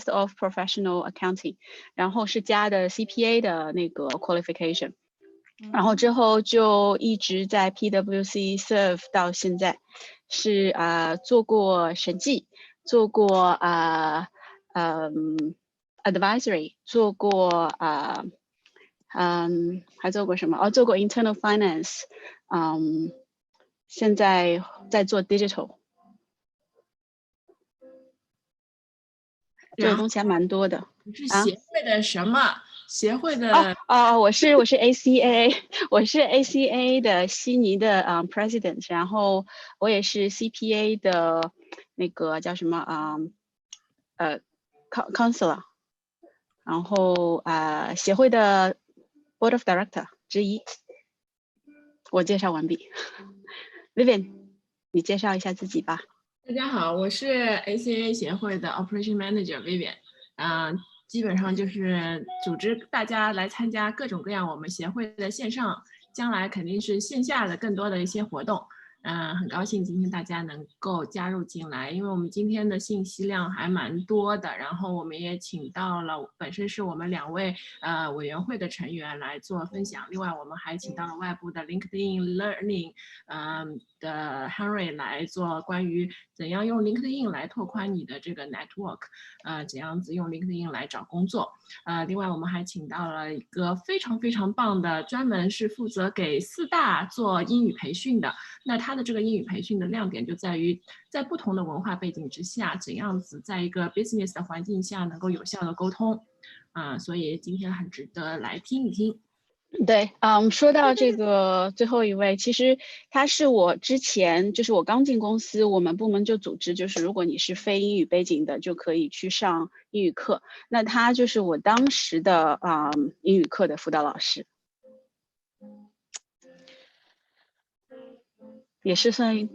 Master of Professional Accounting， 然后是加的 CPA 的那个 qualification， 然后之后就一直在 PwC serve 到现在，是做过审计，做过advisory， 做过还做过什么？做过 internal finance， 现在在做 digital， 这个东西还蛮多的。你是协会的什么？协会的我是 ACAA， 我是 ACA 的悉尼的president， 然后我也是 CPA 的那个叫什么counselor， 然后协会的 board of director 之一。我介绍完毕。Vivian， 你介绍一下自己吧。大家好，我是 ACA 协会的 Operation Manager Vivian，基本上就是组织大家来参加各种各样我们协会的线上，将来肯定是线下的更多的一些活动。很高兴今天大家能够加入进来，因为我们今天的信息量还蛮多的，然后我们也请到了本身是我们2位委员会的成员来做分享，另外我们还请到了外部的 LinkedIn Learning 的 Henry 来做关于怎样用 LinkedIn 来拓宽你的这个 network， 怎样子用 LinkedIn 来找工作。另外我们还请到了一个非常非常棒的，专门是负责给4大做英语培训的。那他的这个英语培训的亮点就在于，在不同的文化背景之下，怎样子在一个 business 的环境下能够有效的沟通。所以今天很值得来听一听。对，说到这个最后一位，其实他是我之前就是我刚进公司，我们部门就组织，就是如果你是非英语背景的，就可以去上英语课。那他就是我当时的英语课的辅导老师，也是算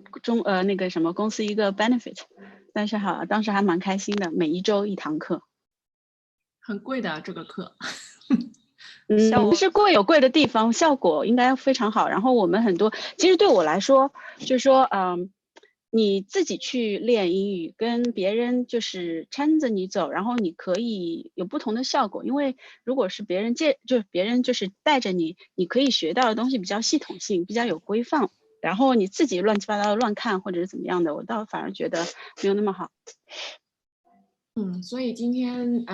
那个什么公司一个 benefit， 但是当时还蛮开心的，每一周1堂课。很贵的这个课。是贵有贵的地方，效果应该非常好。然后我们很多，其实对我来说，就是说，你自己去练英语，跟别人就是搀着你走，然后你可以有不同的效果。因为如果是别人就是带着你，你可以学到的东西比较系统性，比较有规范。然后你自己乱七八糟的乱看或者是怎么样的，我倒反而觉得没有那么好。所以今天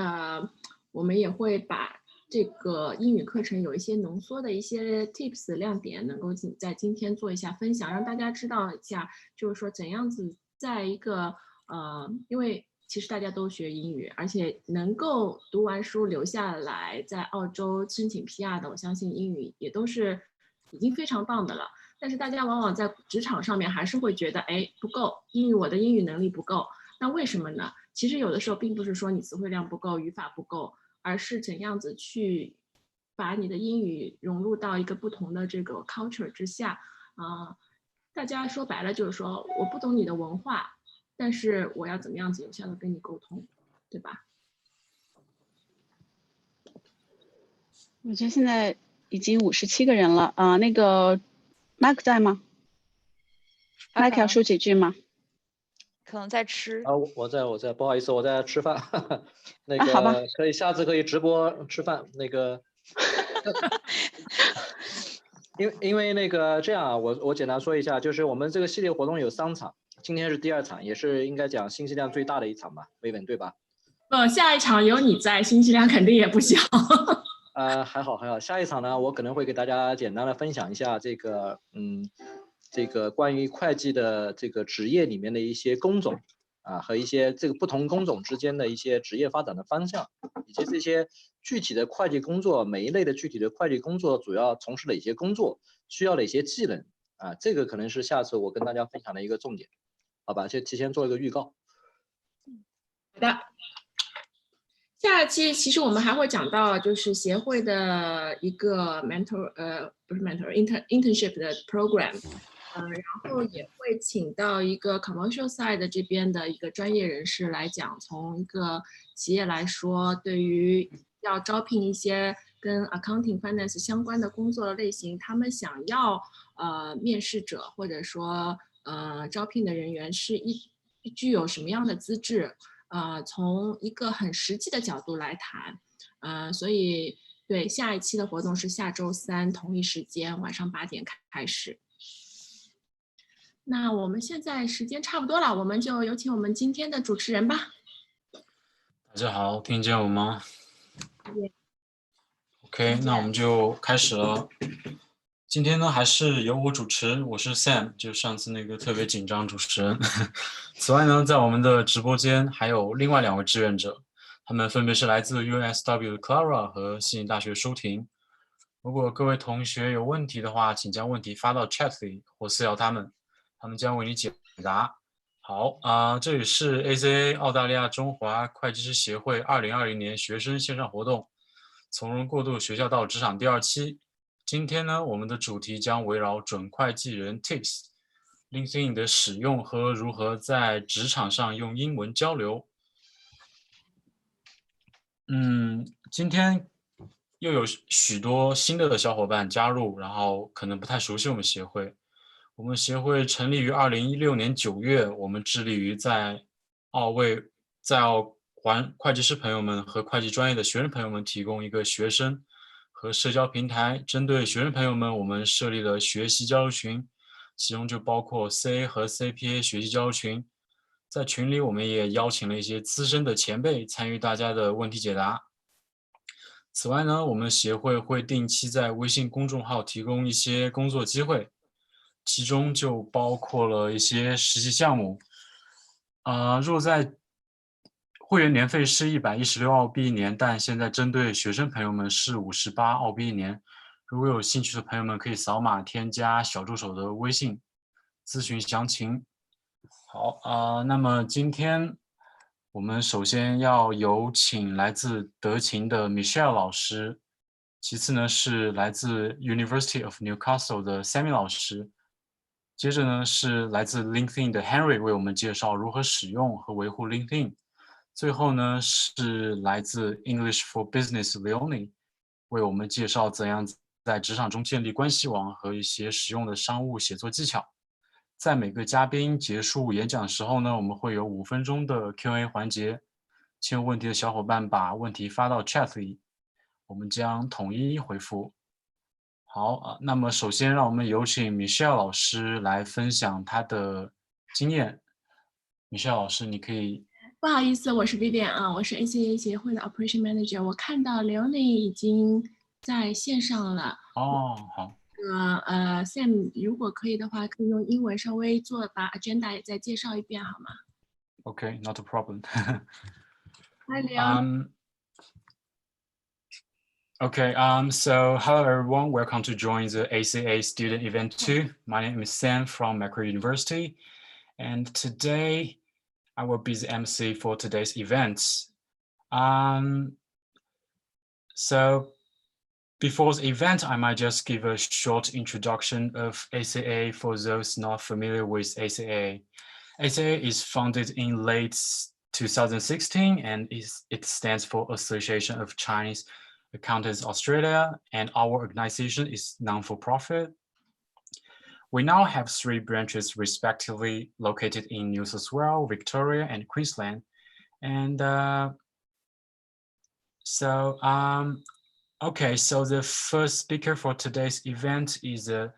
我们也会把这个英语课程有一些浓缩的一些 tips 亮点，能够在今天做一下分享，让大家知道一下，就是说怎样子在一个因为其实大家都学英语，而且能够读完书留下来在澳洲申请 PR 的，我相信英语也都是已经非常棒的了。但是大家往往在职场上面还是会觉得，不够，我的英语能力不够。那为什么呢？其实有的时候并不是说你词汇量不够，语法不够，而是怎样子去把你的英语融入到一个不同的这个 culture 之下。大家说白了就是说，我不懂你的文化，但是我要怎么样子有效的跟你沟通，对吧？我觉得现在已经57个人了那个 Mark 在吗？Mark 要说几句吗？可能在吃。我在，不好意思，我在吃饭。那好吧，个下次可以直播吃饭。那个，因为那个这样啊，我简单说一下，就是我们这个系列活动有3场，今天是第2场，也是应该讲信息量最大的一场吧，维文对吧？下一场有你在，信息量肯定也不小。还好，下一场呢，我可能会给大家简单的分享一下这个这个关于会计的这个职业里面的一些工种和一些这个不同工种之间的一些职业发展的方向，以及这些具体的会计工作，每一类的具体的会计工作主要从事哪些工作，需要哪些技能这个可能是下次我跟大家分享的一个重点，好吧？就提前做一个预告。好的。下期其实我们还会讲到，就是协会的一个 internship 的 program，然后也会请到一个 commercial side 这边的一个专业人士来讲，从一个企业来说，对于要招聘一些跟 accounting finance 相关的工作类型，他们想要面试者或者说招聘的人员是具有什么样的资质。从一个很实际的角度来谈，所以对，下一期的活动是下周3同一时间晚上8点开始。那我们现在时间差不多了，我们就有请我们今天的主持人吧。大家好，听见我吗？ OK， 那我们就开始了。今天呢，还是由我主持，我是 Sam， 就上次那个特别紧张主持人。此外呢，在我们的直播间还有另外2位志愿者，他们分别是来自 UNSW 的 Clara 和悉尼大学舒婷。如果各位同学有问题的话，请将问题发到 chat 里或私聊他们，他们将为你解答。好这里是 ACA 澳大利亚中华会计师协会2020年学生线上活动，从容过渡学校到职场第2期。今天呢，我们的主题将围绕准会计人 Tips、LinkedIn 的使用和如何在职场上用英文交流。今天又有许多新的小伙伴加入，然后可能不太熟悉我们协会。我们协会成立于2016年9月，我们致力于在澳会计师朋友们和会计专业的学生朋友们提供一个学生和社交平台。针对学生朋友们，我们设立了学习交流群，其中就包括 CA 和 CPA 学习交流群。在群里，我们也邀请了一些资深的前辈参与大家的问题解答。此外呢，我们协会会定期在微信公众号提供一些工作机会，其中就包括了一些实习项目。若在会员年费是116澳币一年，但现在针对学生朋友们是58澳币一年。如果有兴趣的朋友们，可以扫码添加小助手的微信咨询详情。好那么今天我们首先要有请来自德勤的 Michelle 老师，其次呢是来自 University of Newcastle 的 Sammy 老师，接着呢是来自 LinkedIn 的 Henry 为我们介绍如何使用和维护 LinkedIn， 最后呢是来自 English for Business Leonie 为我们介绍怎样在职场中建立关系网和一些实用的商务写作技巧。在每个嘉宾结束演讲的时候呢，我们会有5分钟的 Q&A 环节，请有问题的小伙伴把问题发到 chat 里，我们将统一回复。好那么首先让我们有请 Michelle 老师来分享她的经验。Michelle 老师，你可以。不好意思，我是 Vivian 我是 ACA 协会的 Operation Manager。我看到 Leonie 已经在线上了。好。Sam 如果可以的话，可以用英文稍微把 agenda 也再介绍一遍好吗？ Okay, not a problem. Hi, Leon. Okay, so hello everyone, welcome to join the ACA Student Event 2. My name is Sam from Macquarie University, and today I will be the MC for today's event. So before the event, I might just give a short introduction of ACA for those not familiar with ACA. ACA is founded in late 2016 and it stands for Association of Chinese Accountants Australia, and our organization is non-for-profit. We now have 3 branches respectively located in New South Wales, Victoria, and Queensland. And okay, so the first speaker for today's event is a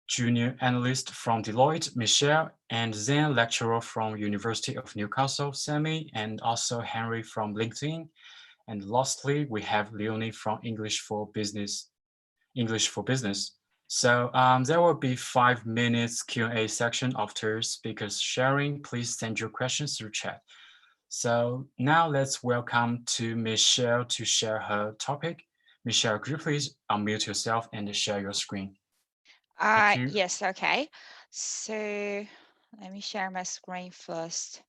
junior analyst from Deloitte, Michelle, and then lecturer from University of Newcastle, Sammy, and also Henry from LinkedIn. And lastly, we have Leonie from English for Business. So there will be 5 minutes Q&A section after speakers sharing. Please send your questions through chat. So now let's welcome to Michelle to share her topic. Michelle, could you please unmute yourself and share your screen? Yes, okay. So let me share my screen first.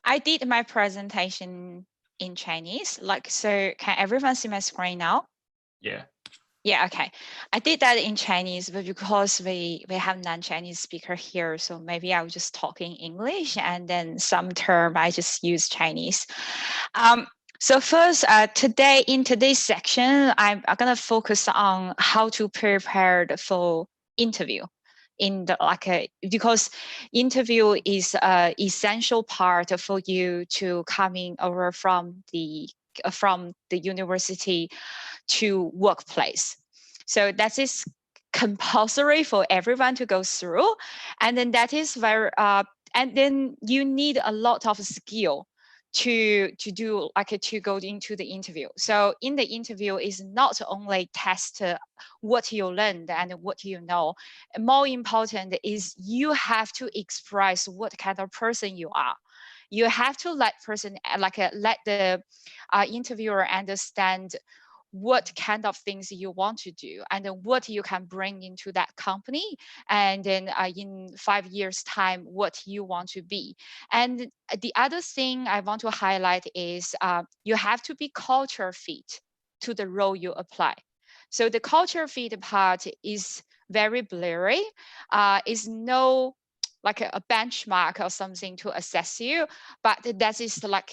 I did my presentation in Chinese, so can everyone see my screen now? Yeah, okay. I did that in Chinese, but because we have non-Chinese speaker here, so maybe I will just talk in English, and then some term I just use Chinese. So first, in today's section, I'm gonna focus on how to prepare for interview. in the because interview is an essential part for you to coming over from the university to workplace. So that is compulsory for everyone to go through, and then that is very and then you need a lot of skill to do to go into the interview. So in the interview is not only test what you learned and what you know. More important is you have to express what kind of person you are. You have to let let the interviewer understand what kind of things you want to do and what you can bring into that company, and then in 5 years time what you want to be. And the other thing I want to highlight is you have to be culture fit to the role you apply. So the culture fit part is very blurry. Is no like a benchmark or something to assess you, but that is like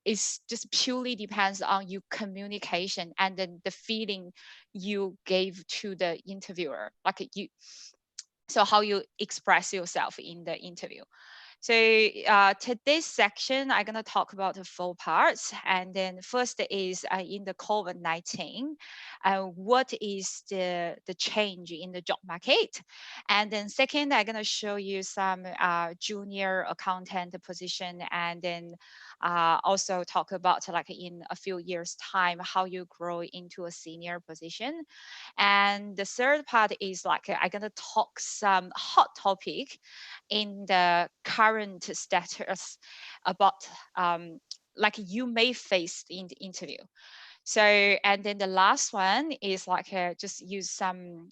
it's just purely depends on your communication and then the feeling you gave to the interviewer, so how you express yourself in the interview. So today's section, I'm going to talk about the 4 parts. And then first is in the COVID-19, what is the change in the job market? And then second, I'm going to show you some junior accountant position, and then also talk about in a few years time, how you grow into a senior position. And the third part is I'm going to talk some hot topic in the current status about you may face in the interview. So, and then the last one is just use some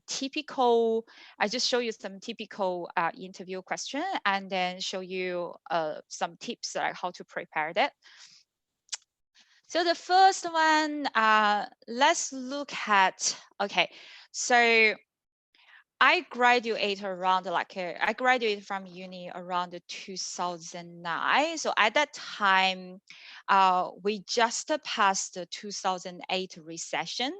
typical, I just show you some typical interview question, and then show you some tips like how to prepare that. So the first one, let's look at, okay, so I graduated around I graduated from uni around 2009. So at that time, we just passed the 2008 recession.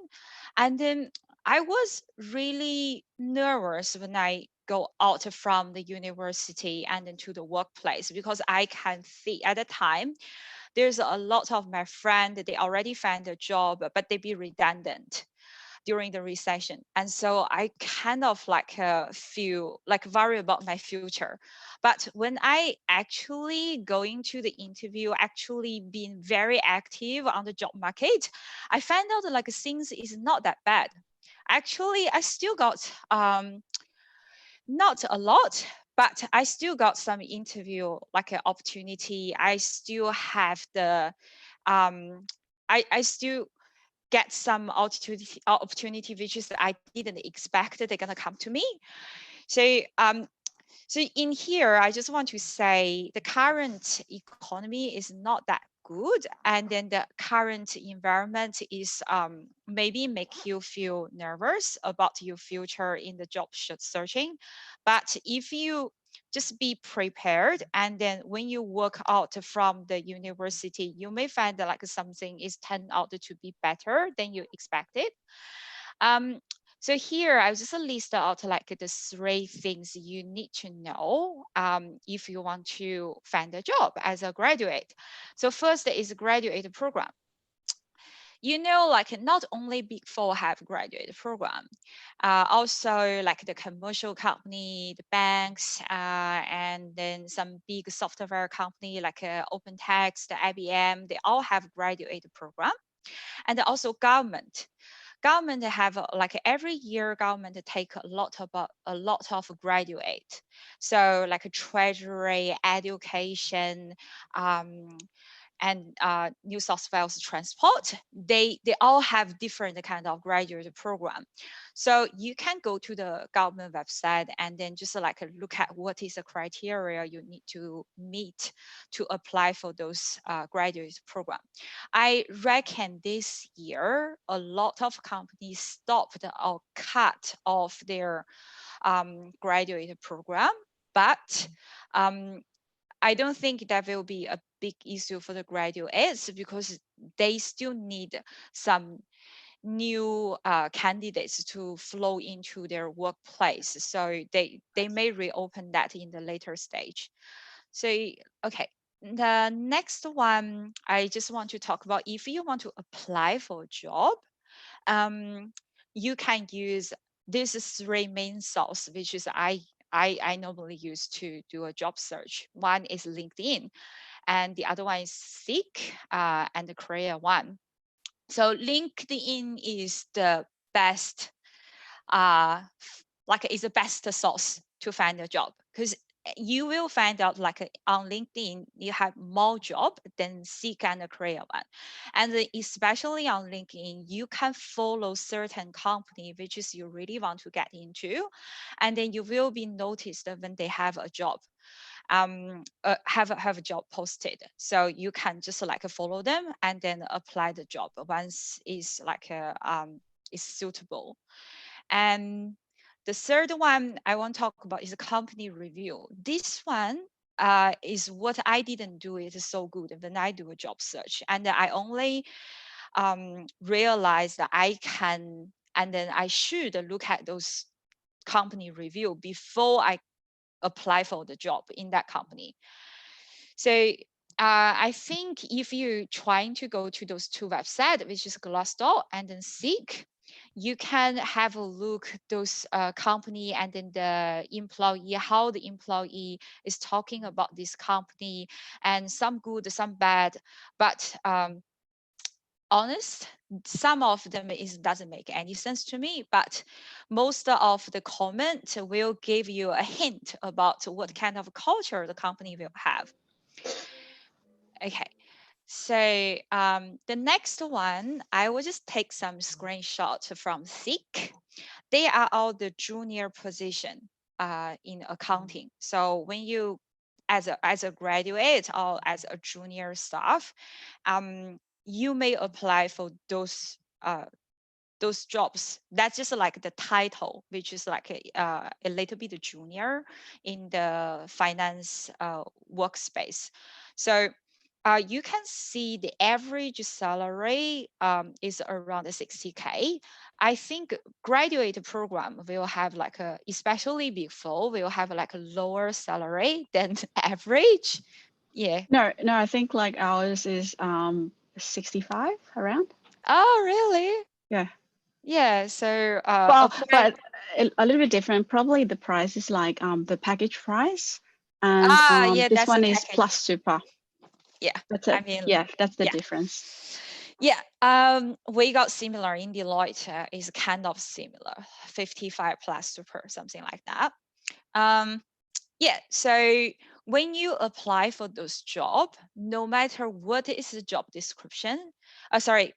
And then I was really nervous when I go out from the university and then to the workplace, because I can see at the time, there's a lot of my friends, they already found a job, but they be redundant during the recession. And so I kind of feel worry about my future. But when I actually going to the interview, actually being very active on the job market, I found out that things is not that bad. Actually, I still got not a lot, but I still got some interview opportunity. I still have the I still get some opportunity which is I didn't expect they're gonna come to me. So so in here, I just want to say the current economy is not that good, and then the current environment is maybe make you feel nervous about your future in the job searching. But if you just be prepared, and then when you work out from the university, you may find that something is turned out to be better than you expected. So here I just list out the 3 things you need to know if you want to find a job as a graduate. So first is a graduate program. You know, not only Big 4 have graduate program, also the commercial company, the banks, and then some big software company like OpenText, the IBM, they all have graduate program. And also government have every year government take a lot of graduate. So treasury, education, and New South Wales transport, they all have different kind of graduate program. So you can go to the government website and then just look at what is the criteria you need to meet to apply for those graduate program. I reckon this year a lot of companies stopped or cut off their graduate program, but I don't think that will be a big issue for the graduates, because they still need some new candidates to flow into their workplace. So they may reopen that in the later stage. So, okay. The next one, I just want to talk about if you want to apply for a job, you can use these 3 main sources, which is I normally use to do a job search. One is LinkedIn, and the other one is Seek, and the Career One. So LinkedIn is the best, is the best source to find a job, because you will find out on LinkedIn, you have more job than Seek and the Career One. And especially on LinkedIn, you can follow certain company, which is you really want to get into. And then you will be noticed when they have a job, have a job posted. So you can just follow them and then apply the job once is is suitable. And the third one I want to talk about is a company review. This one is what I didn't do it so good when I do a job search. And I only realized that I can, and then I should look at those company review before I apply for the job in that company. So I think if you're trying to go to those 2 websites, which is Glassdoor and then Seek, you can have a look those company and then the employee, how the employee is talking about this company, and some good, some bad. But honest, some of them doesn't make any sense to me, but most of the comment will give you a hint about what kind of culture the company will have. Okay, so the next one, I will just take some screenshots from Seek. They are all the junior position in accounting. So when you, as a graduate or as a junior staff, you may apply for those jobs. That's just the title, which is a little bit junior in the finance workspace. So you can see the average salary is around 60K. I think graduate program will have especially Big Four, will have a lower salary than average. Yeah. No, I think ours is 65 around. Oh, really? Yeah. Yeah. So but a little bit different. Probably the price is the package price, and yeah, this one is plus super. Yeah, that's it. That's the difference. Yeah, we got similar in Deloitte. Is kind of similar, 55 plus super, something like that. Yeah, so when you apply for those jobs, no matter what is the job description,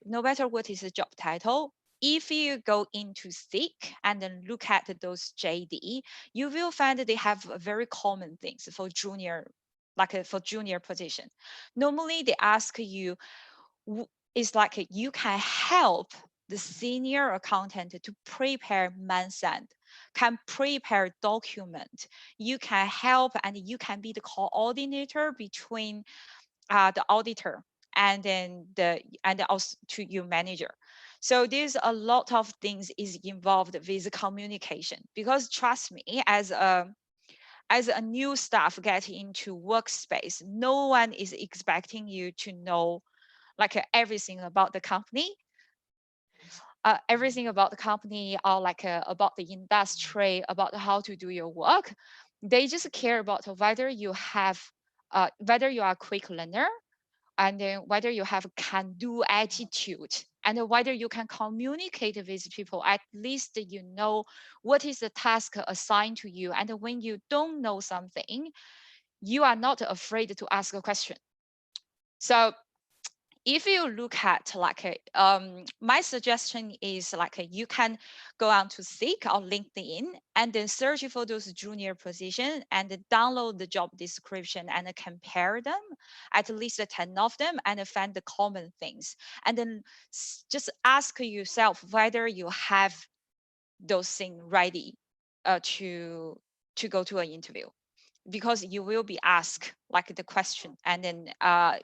no matter what is the job title, if you go into Seek and then look at those JD, you will find that they have very common things for junior, for junior position. Normally they ask you, it's you can help the senior accountant to prepare month end, can prepare document. You can help and you can be the coordinator between the auditor and then also to your manager. So there's a lot of things is involved with communication, because trust me, as a new staff getting into workspace, no one is expecting you to know everything about the company. Everything about the company, or about the industry, about how to do your work. They just care about whether you have, whether you are a quick learner, and then whether you have a can-do attitude, and whether you can communicate with people. At least you know what is the task assigned to you, and when you don't know something, you are not afraid to ask a question. So if you look at my suggestion is you can go on to Seek or LinkedIn and then search for those junior positions and then download the job description and compare them, at least 10 of them, and find the common things. And then just ask yourself whether you have those things ready to go to an interview. Because you will be asked the question, and then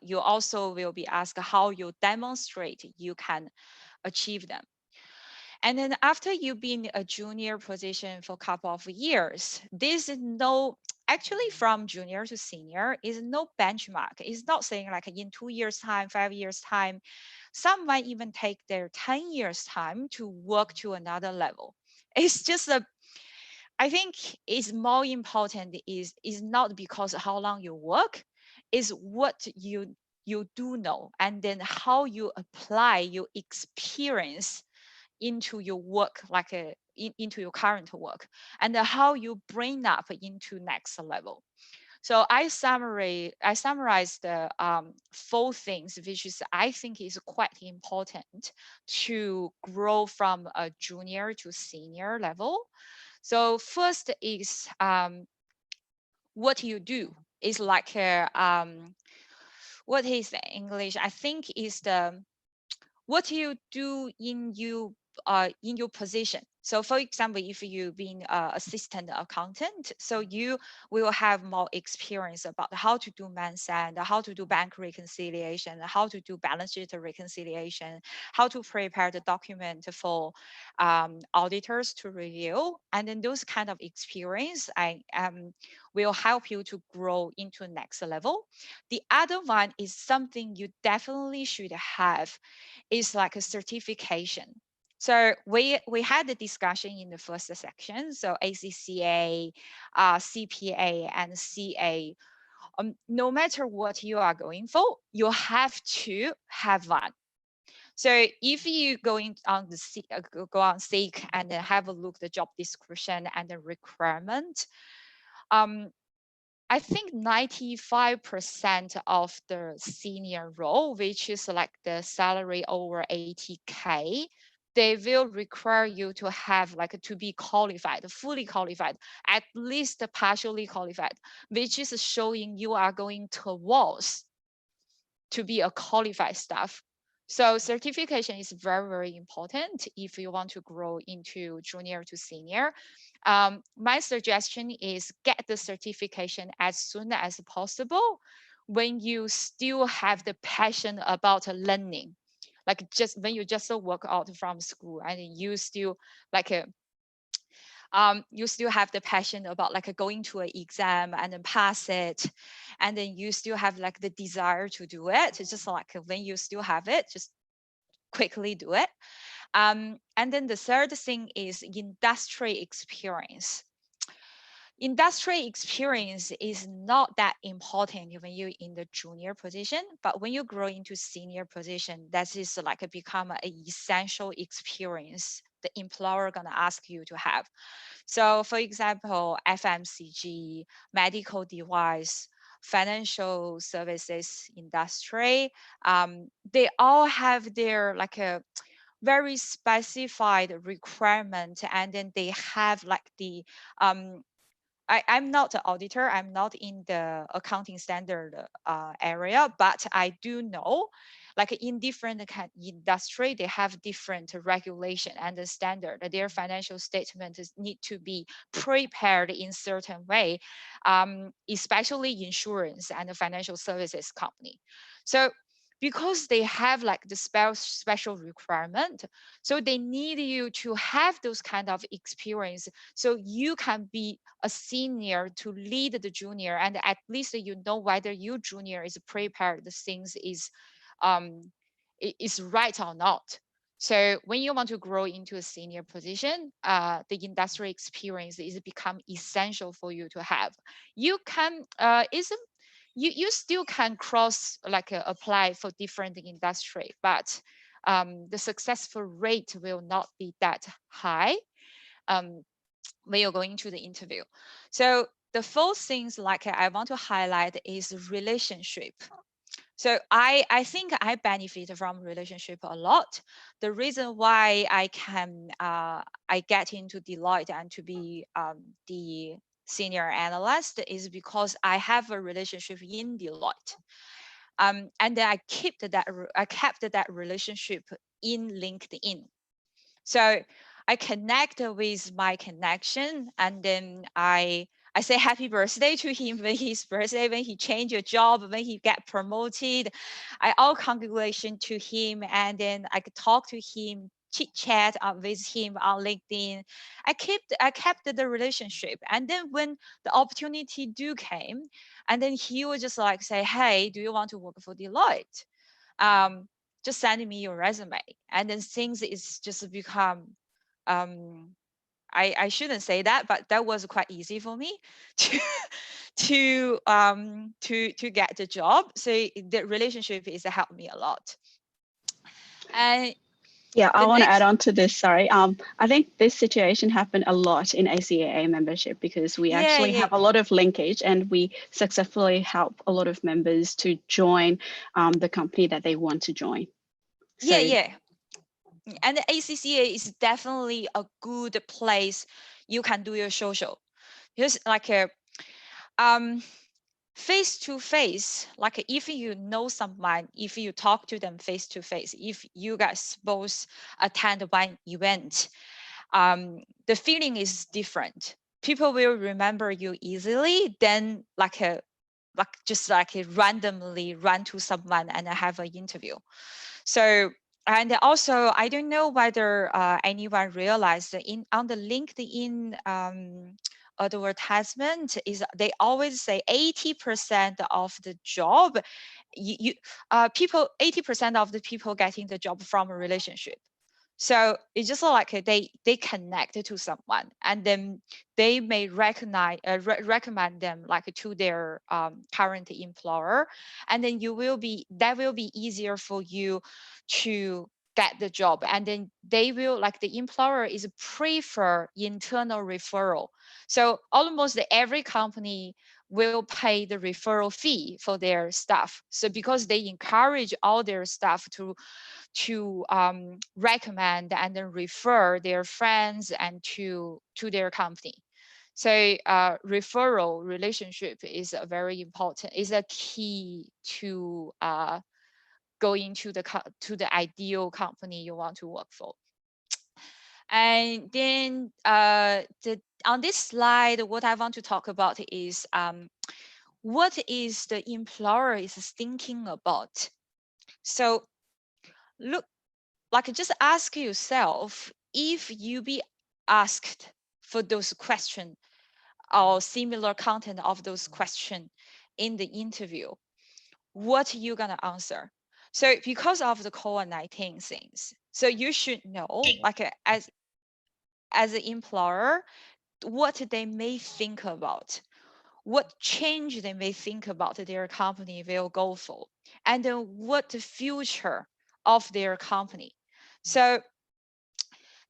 you also will be asked how you demonstrate you can achieve them. And then after you've been a junior position for a couple of years, there's no, actually from junior to senior is no benchmark. It's not saying like in 2 years time, 5 years time, some might even take their 10 years time to work to another level. It's just I think it's more important is not because how long you work, is what you do know, and then how you apply your experience into your work, like into your current work, and how you bring up into next level. So I summarized the 4 things, which is I think is quite important to grow from a junior to senior level. So first is what you do is like what is the English? I think is the what you do in your position. So for example, if you've been assistant accountant, so you will have more experience about how to do month-end, how to do bank reconciliation, how to do balance sheet reconciliation, how to prepare the document for auditors to review. And then those kind of experience will help you to grow into next level. The other one is something you definitely should have, is like a certification. So we had the discussion in the first section. So ACCA, CPA, and CA. No matter what you are going for, you have to have one. So if you go on Seek and then have a look at the job description and the requirement, I think 95% of the senior role, which is like the salary over 80K, they will require you to have like to be qualified, fully qualified, at least partially qualified, which is showing you are going towards to be a qualified staff. So certification is very, very important if you want to grow into junior to senior. My suggestion is get the certification as soon as possible when you still have the passion about learning. Like just when you just work out from school and you still like you still have the passion about like going to an exam and then pass it, and then you still have like the desire to do it. It's just like when you still have it, just quickly do it. And then the third thing is industry experience. Industry experience is not that important when you're in the junior position, but when you grow into senior position, that is like become an essential experience the employer gonna ask you to have. So for example, FMCG, medical device, financial services industry, they all have their like a very specified requirement, and then they have like the I'm not an auditor. I'm not in the accounting standard area, but I do know, like in different industry, they have different regulation and the standard. Their financial statements need to be prepared in certain way, especially insurance and the financial services company. So because they have like the special requirement, so they need you to have those kind of experience so you can be a senior to lead the junior, and at least you know whether your junior is prepared, the things is right or not. So when you want to grow into a senior position, the industry experience is become essential for you to have. You can you still can cross like apply for different industry, but the successful rate will not be that high when you're going to the interview. So the 4 things like I want to highlight is relationship. So I think I benefit from relationship a lot. The reason why I can I get into Deloitte and to be the senior analyst is because I have a relationship in Deloitte. And then I kept that relationship in LinkedIn. So I connect with my connection, and then I say happy birthday to him when his birthday, when he changed a job, when he get promoted. I all congratulations to him, and then I could talk to him chit chat with him on LinkedIn. I kept the relationship. And then when the opportunity do came, and then he would just like say, hey, do you want to work for Deloitte? Just send me your resume. And then things is just become, I shouldn't say that, but that was quite easy for me to get the job. So the relationship is helped me a lot. And yeah, I want to add on to this. Sorry. I think this situation happened a lot in ACAA membership because we actually have a lot of linkage, and we successfully help a lot of members to join the company that they want to join. So, yeah. And the ACCA is definitely a good place you can do your social. Because like face to face, like if you know someone, if you talk to them face to face, if you guys both attend one event, the feeling is different. People will remember you easily than just randomly run to someone and have an interview. So, and also, I don't know whether anyone realized that on the LinkedIn advertisement is they always say 80% of the job, 80% of the people getting the job from a relationship. So it's just like they connect to someone, and then they may recommend them like to their current employer, and then that will be easier for you to get the job. And then they will, like, the employer is prefer internal referral. So almost every company will pay the referral fee for their staff. So because they encourage all their staff to recommend and then refer their friends and to their company. So referral relationship is a very important, is a key to going to the ideal company you want to work for. And then on this slide, what I want to talk about is what is the employer is thinking about. So look, like, just ask yourself, if you be asked for those questions or similar content of those questions in the interview, what are you gonna answer? So because of the COVID-19 things, so you should know, like, as an employer, what they may think about, what change they may think about their company will go for, and then what the future of their company. So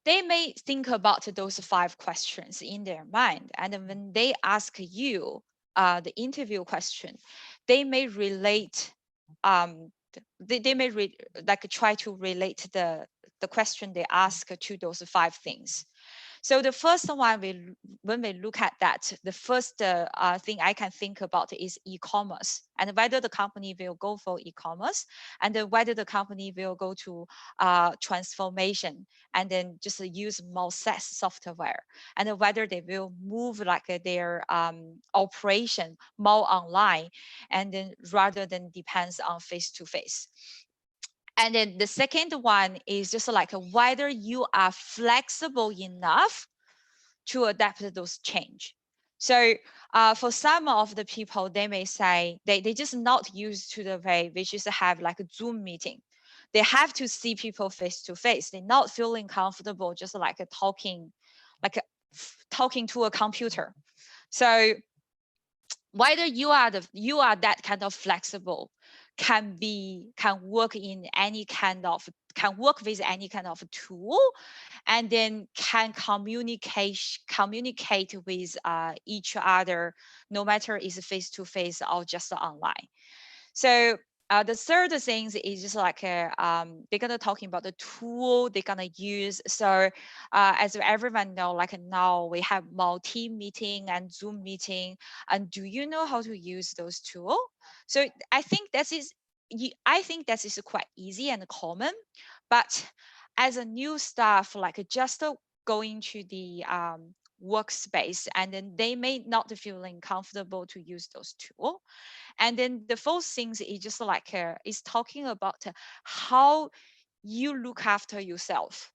they may think about those 5 questions in their mind, and when they ask you the interview question, they may relate. They may try to relate the question they ask to those 5 things. So the first one, when we look at that, the first thing I can think about is e-commerce, and whether the company will go for e-commerce, and then whether the company will go to transformation and then just use more SaaS software, and then whether they will move like their operation more online, and then rather than depends on face-to-face. And then the second one is just like whether you are flexible enough to adapt to those change. So for some of the people, they may say they just not used to the way we just have like a Zoom meeting. They have to see people face to face. They're not feeling comfortable just like talking to a computer. So whether you are that kind of flexible, can work with any kind of tool, and then can communicate with each other, no matter is face to face or just online. So the third thing is just like they're gonna talking about the tool they're gonna use. So as everyone know, like now we have multi-meeting and Zoom meeting, and do you know how to use those tools? So I think that is quite easy and common, but as a new staff, like just going to the workspace, and then they may not feeling comfortable to use those tools. And then the fourth thing is just like is talking about how you look after yourself.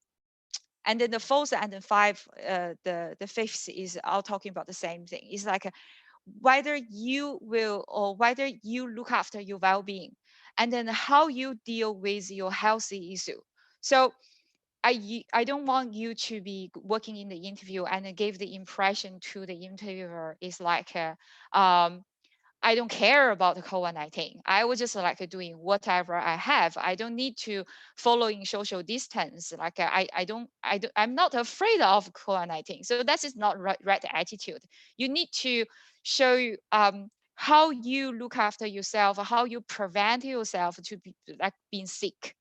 And then the fourth and the the fifth is all talking about the same thing. It's like whether you will or whether you look after your well-being, and then how you deal with your healthy issue. So I don't want you to be working in the interview and give the impression to the interviewer is like I don't care about the COVID-19. I was just like doing whatever I have. I don't need to following social distance. Like I'm not afraid of COVID-19. So that is not right attitude. You need to show how you look after yourself, how you prevent yourself to be like being sick.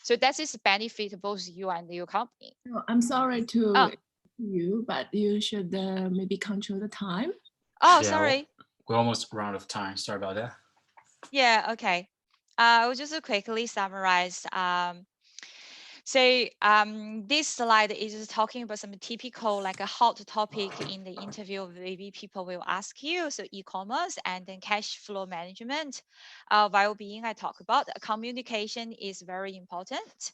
So that is benefit both you and your company. No, I'm sorry to you, but you should maybe control the time. Oh, yeah, sorry. We're almost run out of time. Sorry about that. Yeah, okay. I will just quickly summarize. This slide is talking about some typical like a hot topic in the interview. Maybe people will ask you. So e-commerce and then cash flow management, well-being. I talk about communication is very important,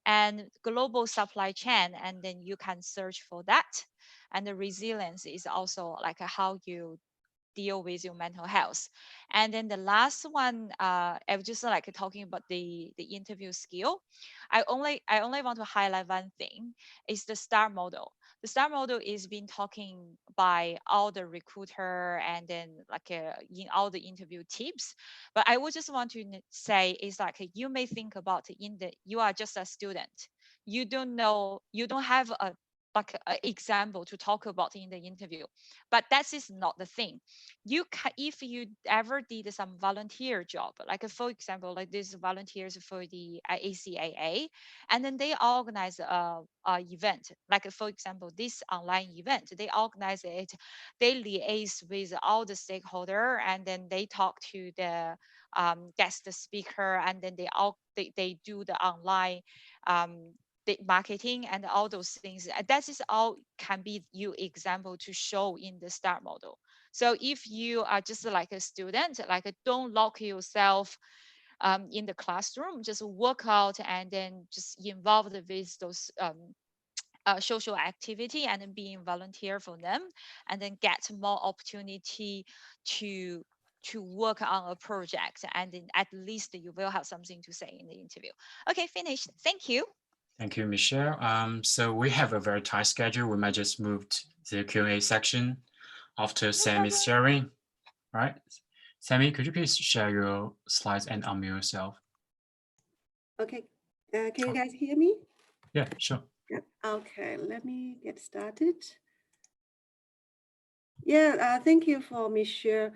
and global supply chain. And then you can search for that. And the resilience is also like how you deal with your mental health. And then the last one, I was just like talking about the interview skill. I only want to highlight one thing, is the STAR model. The STAR model is being talking by all the recruiter and then like in all the interview tips. But I would just want to say is like you may think about you are just a student. You don't know, you don't have a like an example to talk about in the interview, but that is not the thing. You can, if you ever did some volunteer job, like for example, like these volunteers for the ACAA, and then they organize a event, like for example, this online event, they organize it, they liaise with all the stakeholder, and then they talk to the guest speaker, and then they do the online the marketing and all those things. That is all can be your example to show in the STAR model. So if you are just like a student, like don't lock yourself in the classroom, just work out and then just involved with those social activity and then being volunteer for them, and then get more opportunity to work on a project, and then at least you will have something to say in the interview. Okay, finished. Thank you. Thank you, Michelle. So we have a very tight schedule. We might just move to the Q&A section after Sammy's sharing, right? Sammy, could you please share your slides and unmute yourself? Okay, can you guys hear me? Yeah, sure. Yeah. Okay, let me get started. Yeah, thank you for Michelle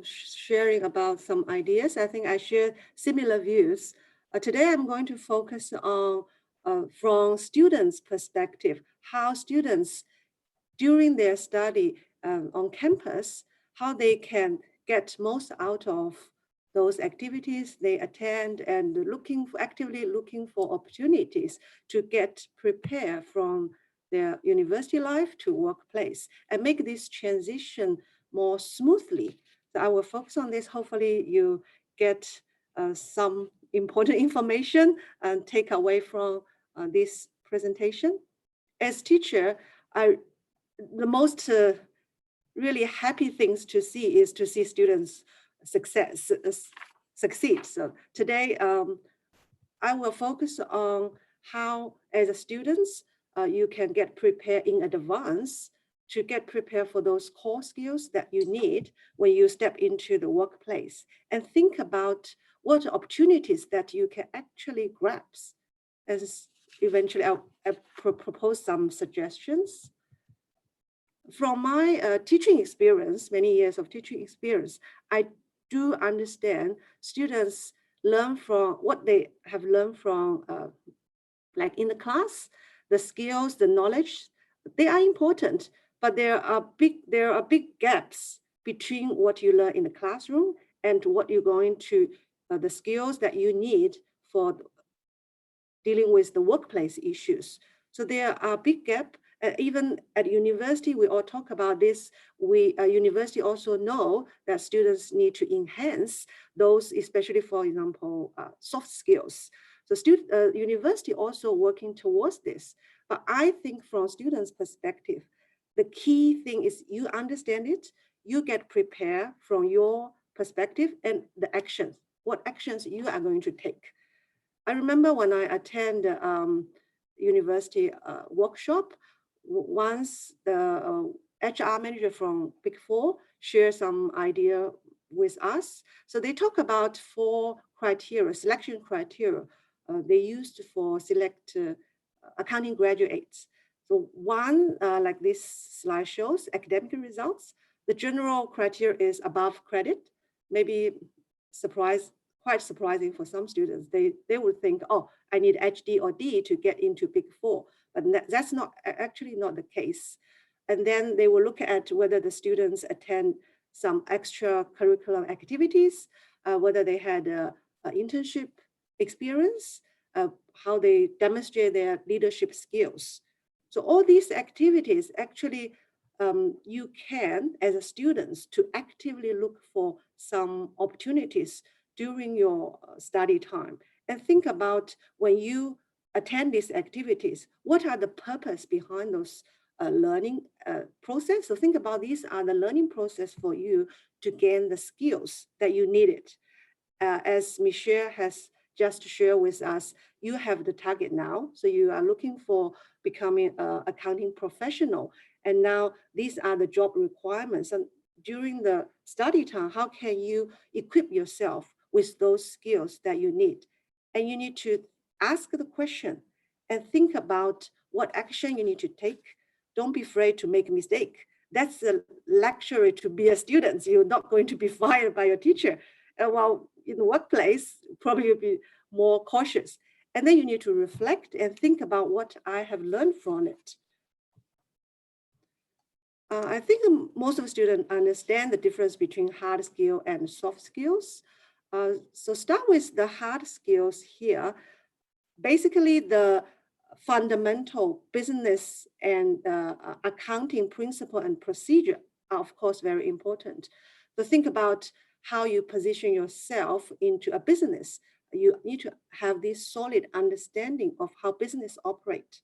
sharing about some ideas. I think I share similar views. Today I'm going to focus on from students' perspective, how students during their study on campus, how they can get most out of those activities they attend, and actively looking for opportunities to get prepared from their university life to workplace and make this transition more smoothly. So I will focus on this. Hopefully you get some important information and take away from this presentation. As teacher, the most really happy things to see is to see students succeed. So today, I will focus on how, as a students, you can get prepared in advance to get prepared for those core skills that you need when you step into the workplace, and think about what opportunities that you can actually grasp. As eventually, I'll propose some suggestions. From my teaching experience, many years of teaching experience, I do understand students learn from what they have learned from, like in the class, the skills, the knowledge, they are important, but there are big gaps between what you learn in the classroom and what you're going to, the skills that you need for dealing with the workplace issues. So there are big gaps. Even at university, we all talk about this. University also know that students need to enhance those, especially for example, soft skills. So university also working towards this. But I think from students' perspective, the key thing is you understand it, you get prepared from your perspective and the actions, what actions you are going to take. I remember when I attend university workshop, once the HR manager from Big Four shared some idea with us. So they talk about 4 criteria, selection criteria they used for select accounting graduates. So one, like this slide shows, academic results. The general criteria is above credit, maybe quite surprising for some students. They would think, oh, I need HD or D to get into Big Four, but that's not actually not the case. And then they will look at whether the students attend some extracurricular activities, whether they had an internship experience, how they demonstrate their leadership skills. So all these activities actually you can, as a student, to actively look for some opportunities during your study time and think about when you attend these activities, what are the purpose behind those learning process? So think about these are the learning process for you to gain the skills that you needed. As Michelle has just shared with us, you have the target now. So you are looking for becoming an accounting professional. And now these are the job requirements. And during the study time, how can you equip yourself with those skills that you need? And you need to ask the question and think about what action you need to take. Don't be afraid to make a mistake. That's a luxury to be a student. You're not going to be fired by your teacher. While in the workplace, probably you'll be more cautious. And then you need to reflect and think about what I have learned from it. I think most of the students understand the difference between hard skill and soft skills. So start with the hard skills here. Basically, the fundamental business and accounting principle and procedure are, of course, very important. So think about how you position yourself into a business. You need to have this solid understanding of how business operate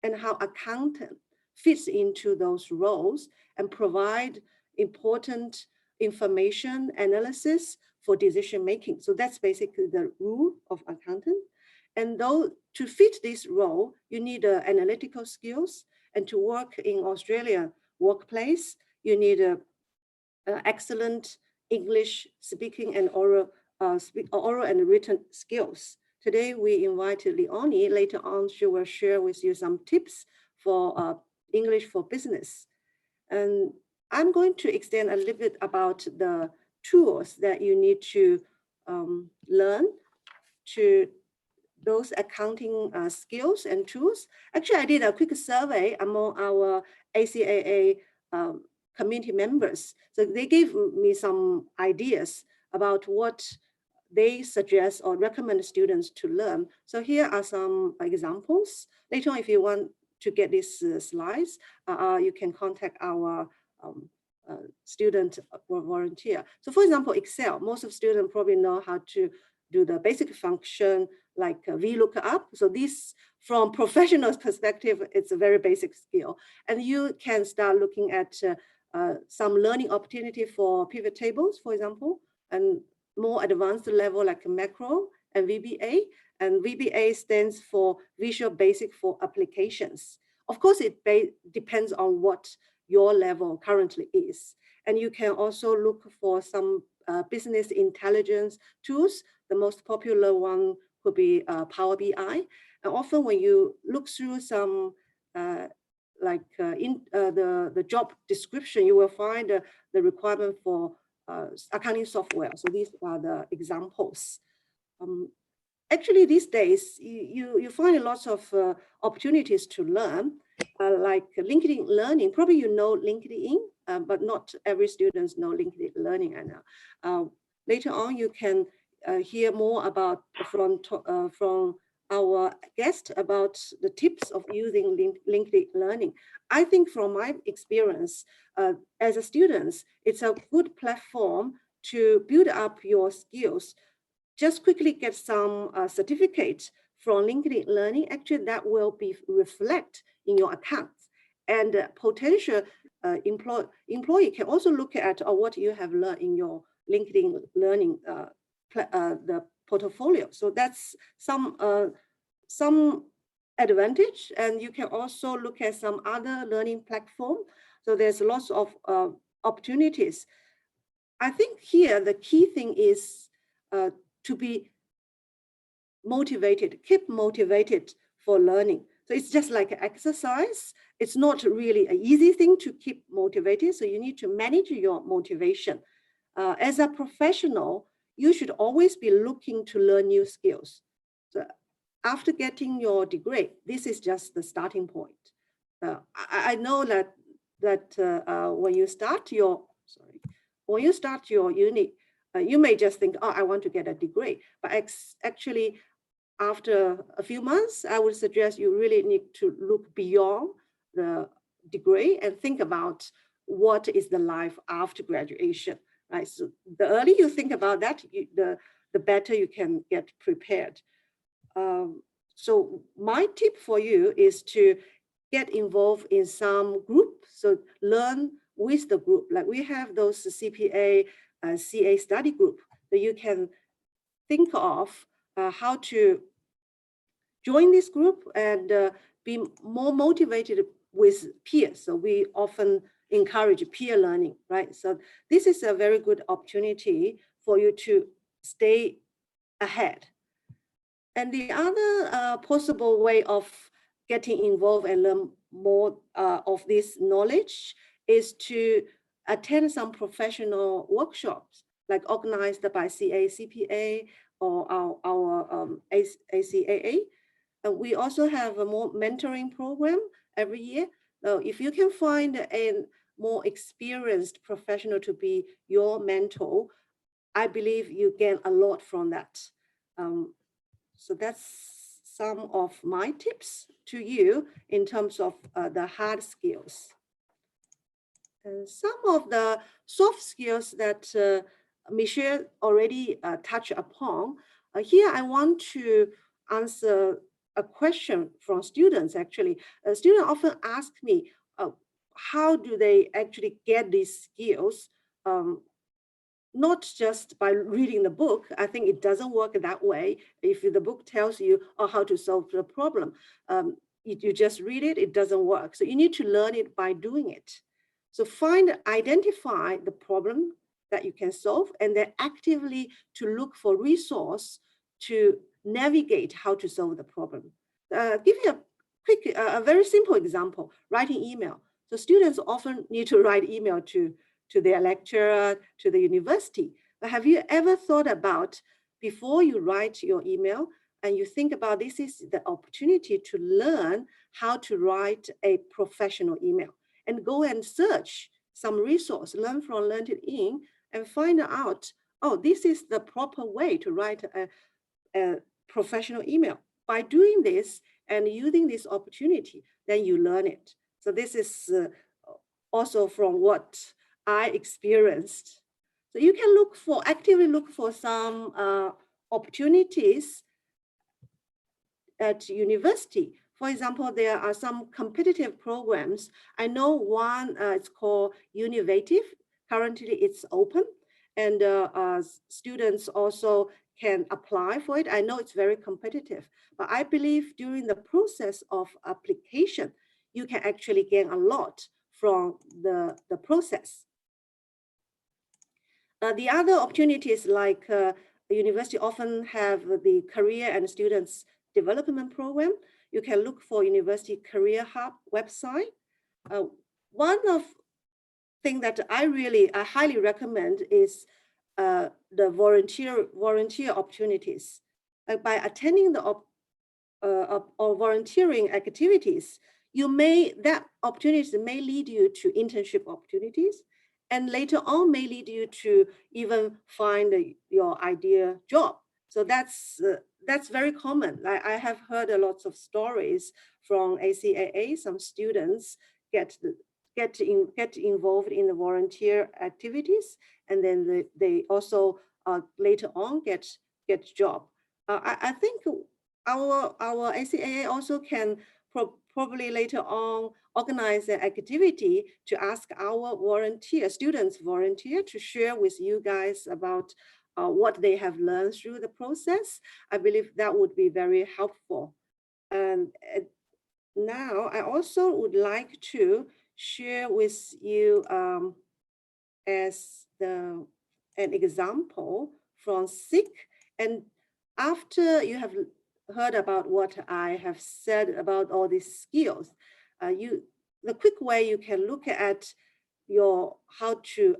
and how accountant fits into those roles and provide important information analysis for decision making. So that's basically the rule of accountant. And though to fit this role, you need analytical skills, and to work in Australia workplace, you need excellent English speaking and oral and written skills. Today we invited Leonie. Later on, she will share with you some tips for English for business. And I'm going to extend a little bit about the tools that you need to learn to those accounting skills and tools. Actually, I did a quick survey among our ACAA community members. So they gave me some ideas about what they suggest or recommend students to learn. So here are some examples. Later on, if you want to get these slides, you can contact our student or volunteer. So for example, Excel, most of students probably know how to do the basic function like VLOOKUP. So this, from professional's perspective, it's a very basic skill. And you can start looking at some learning opportunity for pivot tables, for example, and more advanced level like macro and VBA. And VBA stands for Visual Basic for Applications. Of course, it depends on what your level currently is. And you can also look for some business intelligence tools. The most popular one could be Power BI. And often when you look through some the job description, you will find the requirement for accounting software. So these are the examples. Actually, these days, you find lots of opportunities to learn, like LinkedIn Learning. Probably you know LinkedIn, but not every student know LinkedIn Learning. I know. Later on, you can hear more about from our guest about the tips of using LinkedIn Learning. I think from my experience as a student, it's a good platform to build up your skills. Just quickly get some certificate from LinkedIn Learning, actually that will be reflect in your accounts. And potential employee can also look at what you have learned in your LinkedIn Learning the portfolio. So that's some advantage. And you can also look at some other learning platform. So there's lots of opportunities. I think here the key thing is to be motivated, keep motivated for learning. So it's just like an exercise. It's not really an easy thing to keep motivated. So you need to manage your motivation. As a professional, you should always be looking to learn new skills. So after getting your degree, this is just the starting point. I know that when you start your uni, you may just think, oh, I want to get a degree. But actually, after a few months, I would suggest you really need to look beyond the degree and think about what is the life after graduation. Right? So the earlier you think about that, the better you can get prepared. So my tip for you is to get involved in some group. So learn with the group. Like we have those CPA, CA study group that you can think of how to join this group and be more motivated with peers. So we often encourage peer learning, right? So this is a very good opportunity for you to stay ahead. And the other possible way of getting involved and learn more of this knowledge is to attend some professional workshops, like organized by CA, CPA, or our ACAA. We also have a more mentoring program every year. So if you can find a more experienced professional to be your mentor, I believe you gain a lot from that. So that's some of my tips to you in terms of the hard skills. And some of the soft skills that Michelle already touched upon. Here I want to answer a question from students actually. Students often ask me, how do they actually get these skills? Not just by reading the book. I think it doesn't work that way. If the book tells you how to solve the problem, you just read it, it doesn't work. So you need to learn it by doing it. So identify the problem that you can solve, and then actively to look for resource to navigate how to solve the problem. Give you a very simple example, writing email. So students often need to write email to their lecturer, to the university. But have you ever thought about, before you write your email, and you think about this is the opportunity to learn how to write a professional email, and go and search some resource, learn from LinkedIn, and find out, oh, this is the proper way to write a professional email. By doing this and using this opportunity, then you learn it. So this is also from what I experienced. So you can actively look for some opportunities at university. For example, there are some competitive programs. I know one, it's called Univative. Currently it's open, and students also can apply for it. I know it's very competitive, but I believe during the process of application, you can actually gain a lot from the process. The other opportunities, like the university often have the career and students development program. You can look for University Career Hub website. One of thing that I highly recommend is the volunteer opportunities. By attending the or volunteering activities, that opportunities may lead you to internship opportunities, and later on may lead you to even find your ideal job. So that's very common. I have heard a lot of stories from ACAA. Some students get involved in the volunteer activities, and then they also later on get job. I think our ACAA also can probably later on organize an activity to ask our students volunteer to share with you guys about what they have learned through the process. I believe that would be very helpful. And now I also would like to share with you as an example from SICK. And after you have heard about what I have said about all these skills, the quick way you can look at how to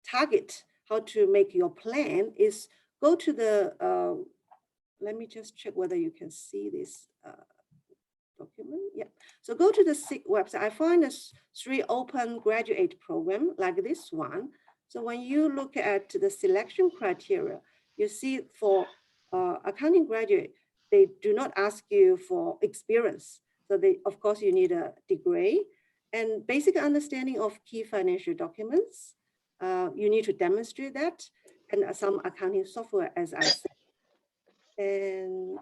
target, how to make your plan is go to the, let me just check whether you can see this document. Yeah, so go to the SICK website. I find a 3 open graduate program like this one. So when you look at the selection criteria, you see for accounting graduate, they do not ask you for experience. So of course, you need a degree and basic understanding of key financial documents. You need to demonstrate that, and some accounting software, as I said. And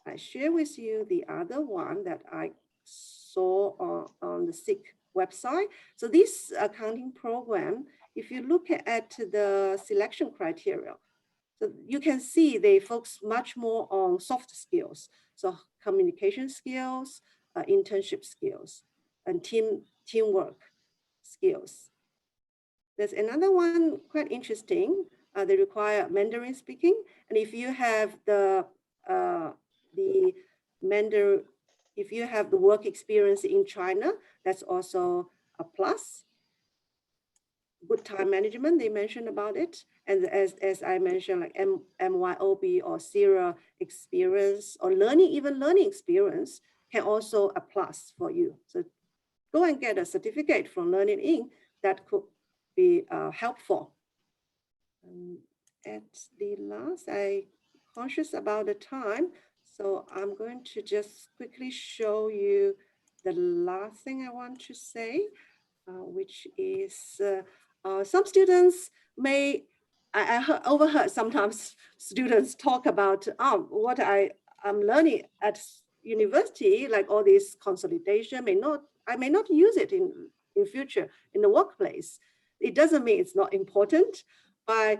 I share with you the other one that I saw on the SICK website. So this accounting program, if you look at the selection criteria, so you can see they focus much more on soft skills. So communication skills, internship skills, and teamwork skills. There's another one quite interesting. They require Mandarin speaking. And if you have the Mandarin, if you have the work experience in China, that's also a plus. Good time management, they mentioned about it. And as I mentioned, like MYOB or CERA experience or even learning experience can also a plus for you. So go and get a certificate from Learning Inc. That could be helpful. At the last, I'm conscious about the time. So I'm going to just quickly show you the last thing I want to say, which is some students may, I overheard sometimes students talk about what I'm learning at university, like all this consolidation, I may not use it in future in the workplace. It doesn't mean it's not important. By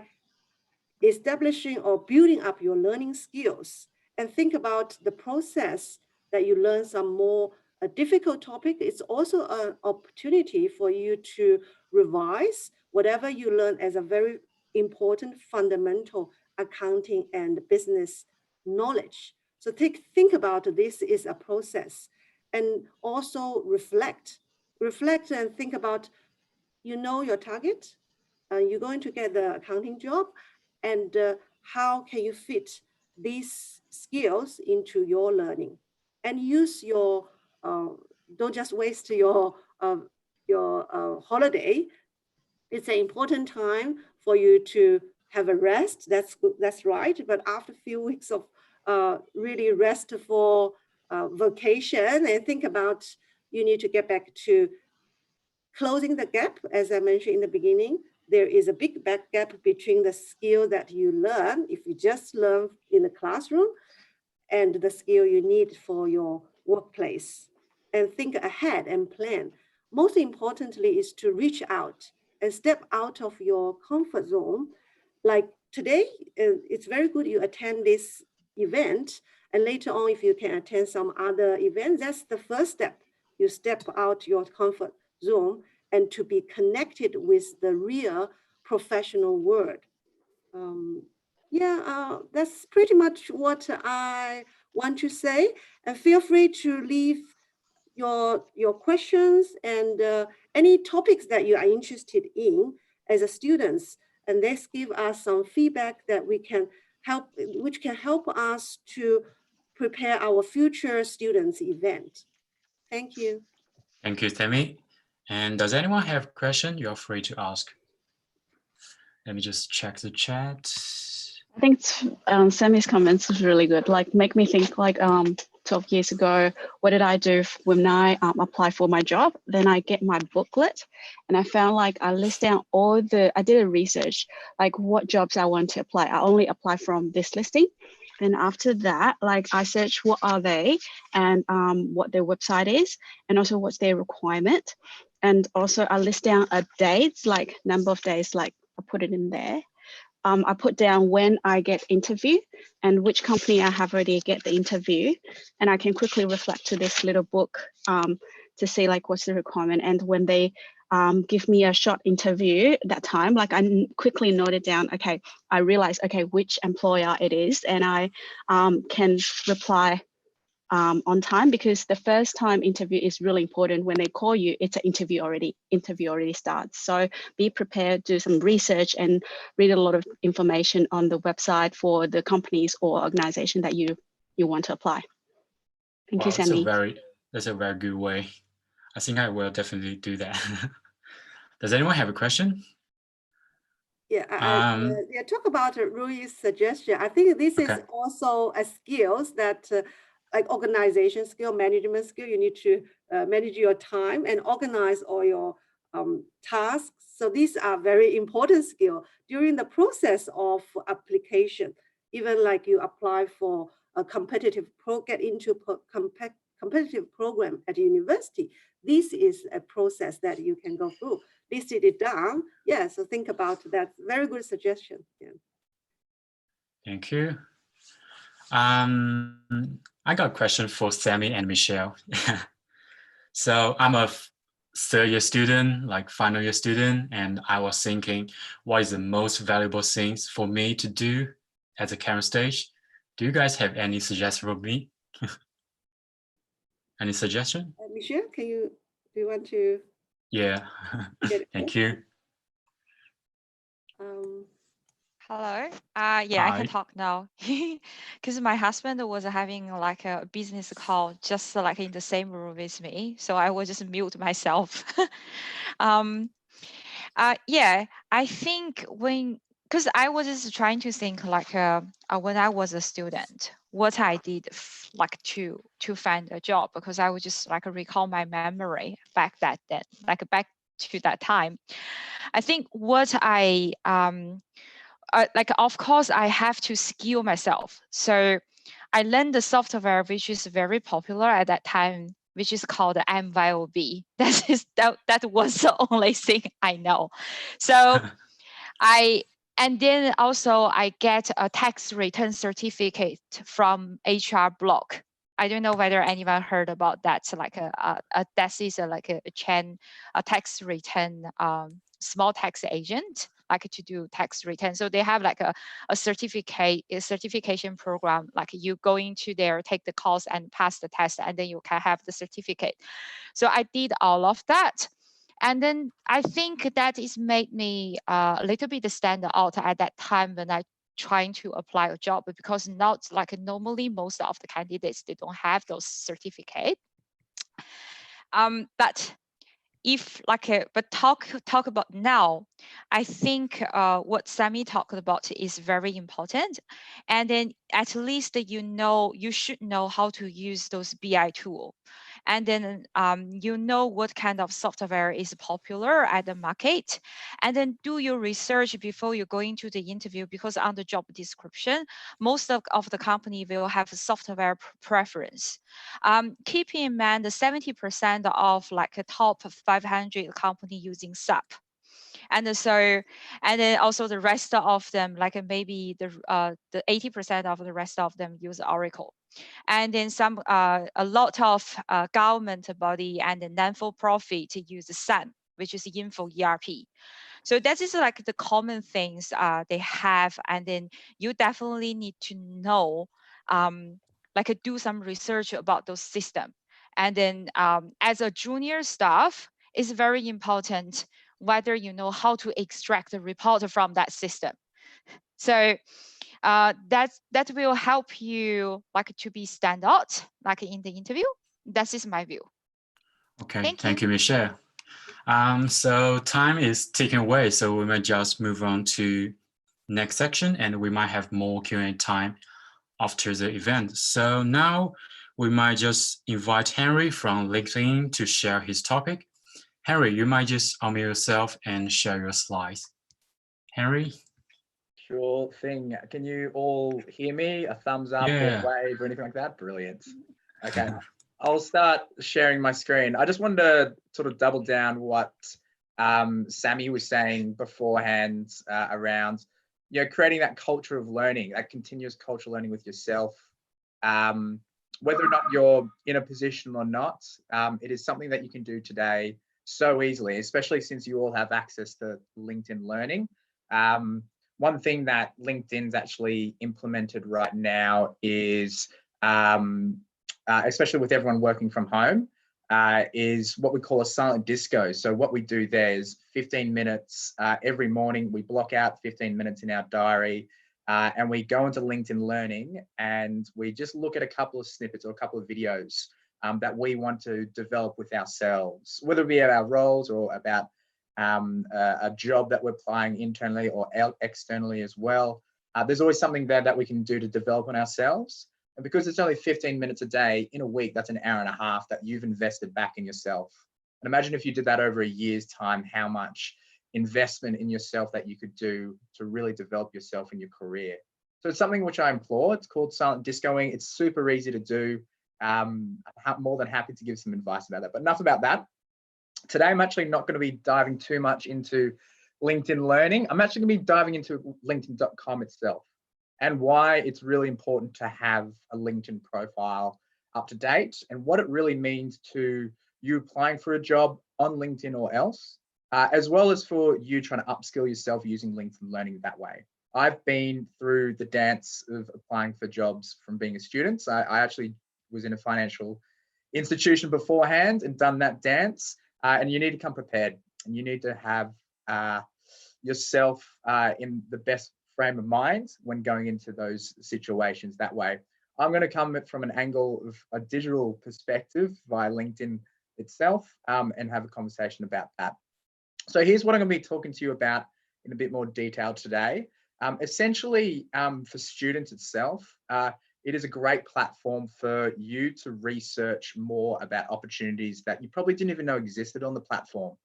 establishing or building up your learning skills and think about the process that you learn some more difficult topic, it's also an opportunity for you to revise whatever you learn as a very important fundamental accounting and business knowledge. So think about this is a process, and also reflect and think about, your target, you're going to get the accounting job, and how can you fit these skills into your learning, and use your, don't just waste your holiday. It's an important time for you to have a rest. That's right. But after a few weeks of really rest for vacation, and think about, you need to get back to closing the gap. As I mentioned in the beginning, there is a big gap between the skill that you learn, if you just learn in the classroom, and the skill you need for your workplace. And think ahead and plan. Most importantly is to reach out and step out of your comfort zone. Like today, it's very good you attend this event, and later on, if you can attend some other events, that's the first step. You step out your comfort zone and to be connected with the real professional world. That's pretty much what I want to say. And feel free to leave your questions and any topics that you are interested in as a students, and let's give us some feedback that which can help us to prepare our future students event. Thank you. Thank you, Tammy. And does anyone have a question? You're free to ask. Let me just check the chat. I think Sammy's comments was really good. Like, make me think like 12 years ago, what did I do when I applied for my job? Then I get my booklet, and I found like I list down I did a research, like what jobs I want to apply. I only apply from this listing. Then after that, like I search what are they and what their website is, and also what's their requirement. And also I list down a dates, like number of days, like I put it in there. I put down when I get interview and which company I have already get the interview. And I can quickly reflect to this little book to see like what's the requirement. And when they give me a short interview that time, like I quickly noted down, okay, I realize, okay, which employer it is, and I can reply on time, because the first time interview is really important. When they call you, it's an interview already starts. So be prepared, do some research and read a lot of information on the website for the companies or organization that you want to apply. Thank you, Sammy. That's a very good way. I think I will definitely do that. Does anyone have a question? Yeah, talk about Rui's suggestion. I think this is also a skills that like organization skill, management skill. You need to manage your time and organize all your tasks. So these are very important skills during the process of application. Even like you apply for a competitive competitive program at university, this is a process that you can go through. Listed it down. Yeah, so think about that. Very good suggestion. Yeah. Thank you. I got a question for Sammy and Michelle. So I'm a third year student, like final year student, and I was thinking, what is the most valuable things for me to do at the current stage? Do you guys have any suggestion for me? Any suggestion? Michelle, do you want to? Yeah, thank you. Hello. Yeah, Hi. I can talk now because my husband was having like a business call just like in the same room with me, so I will just mute myself. Yeah, I think because I was just trying to think like when I was a student, what I did like to find a job, because I would just like recall my memory back to that time. I think what I like, of course, I have to skill myself. So I learned the software which is very popular at that time, which is called MYOB. That was the only thing I know. So and then also I get a tax return certificate from HR Block. I don't know whether anyone heard about that. So like that is like a chain, a tax return, small tax agent, like to do tax return. So they have like a certification program, like you go into there, take the course and pass the test, and then you can have the certificate. So I did all of that. And then I think that is made me a little bit stand out at that time when I trying to apply a job, because not like normally most of the candidates, they don't have those certificates. But if like but talk about now, I think what Sammy talked about is very important. And then at least you should know how to use those BI tool. And then you know what kind of software is popular at the market, and then do your research before you go into the interview, because on the job description, most of the company will have a software preference. Keep in mind the 70% of like a top 500 company using SAP. And then also the rest of them, like maybe the 80% of the rest of them use Oracle. And then a lot of government body and the non-for-profit use SAN, which is Info ERP. So that is like the common things they have. And then you definitely need to know, like do some research about those systems. And then as a junior staff, it's very important whether you know how to extract the report from that system. So that will help you like to be stand out like in the interview. That is my view. Okay, thank you, Michelle. So time is ticking away, so we might just move on to next section, and we might have more Q&A time after the event. So now we might just invite Henry from LinkedIn to share his topic. Henry, you might just unmute yourself and share your slides. Henry? Sure thing. Can you all hear me? A thumbs up or wave or anything like that? Brilliant. Okay, I'll start sharing my screen. I just wanted to sort of double down what Sammy was saying beforehand around, creating that culture of learning, that continuous cultural learning with yourself. Whether or not you're in a position or not, it is something that you can do today so easily, especially since you all have access to LinkedIn Learning. One thing that LinkedIn's actually implemented right now is, especially with everyone working from home, is what we call a silent disco. So what we do there is 15 minutes every morning. We block out 15 minutes in our diary and we go into LinkedIn Learning and we just look at a couple of snippets or a couple of videos that we want to develop with ourselves, whether it be about our roles or about a job that we're applying internally or externally as well. There's always something there that we can do to develop on ourselves. And because it's only 15 minutes a day in a week, that's an hour and a half that you've invested back in yourself. And imagine if you did that over a year's time, how much investment in yourself that you could do to really develop yourself in your career. So it's something which I implore. It's called silent discoing. It's super easy to do. I'm more than happy to give some advice about that. But enough about that. Today, I'm actually not going to be diving too much into LinkedIn Learning. I'm actually going to be diving into LinkedIn.com itself and why it's really important to have a LinkedIn profile up to date and what it really means to you applying for a job on LinkedIn or else, as well as for you trying to upskill yourself using LinkedIn Learning that way. I've been through the dance of applying for jobs from being a student. So I actually was in a financial institution beforehand and done that dance. And you need to come prepared and you need to have yourself in the best frame of mind when going into those situations that way. I'm going to come from an angle of a digital perspective via LinkedIn itself and have a conversation about that. So here's what I'm going to be talking to you about in a bit more detail today. Essentially, for students itself, it is a great platform for you to research more about opportunities that you probably didn't even know existed on the platform.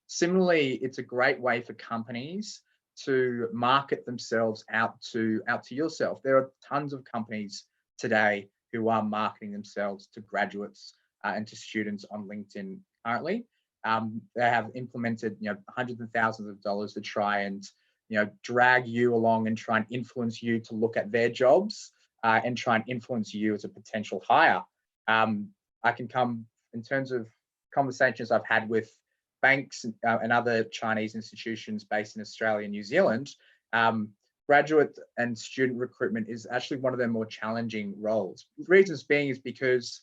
Similarly, it's a great way for companies to market themselves out to yourself. There are tons of companies today who are marketing themselves to graduates and to students on LinkedIn currently. They have implemented hundreds of thousands of dollars to try and drag you along and try and influence you to look at their jobs and try and influence you as a potential hire. I can come in terms of conversations I've had with banks and other Chinese institutions based in Australia and New Zealand. Graduate and student recruitment is actually one of their more challenging roles. The reasons being is because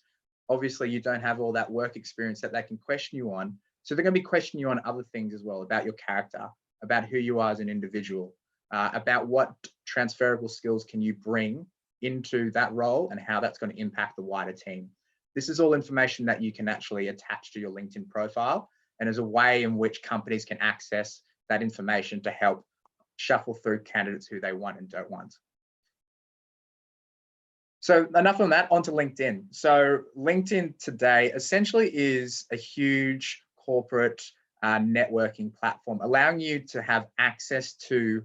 obviously you don't have all that work experience that they can question you on. So they're going to be questioning you on other things as well, about your character, about who you are as an individual, about what transferable skills can you bring into that role and how that's going to impact the wider team. This is all information that you can actually attach to your LinkedIn profile and as a way in which companies can access that information to help shuffle through candidates who they want and don't want. So enough on that, onto LinkedIn. So LinkedIn today essentially is a huge corporate networking platform, allowing you to have access to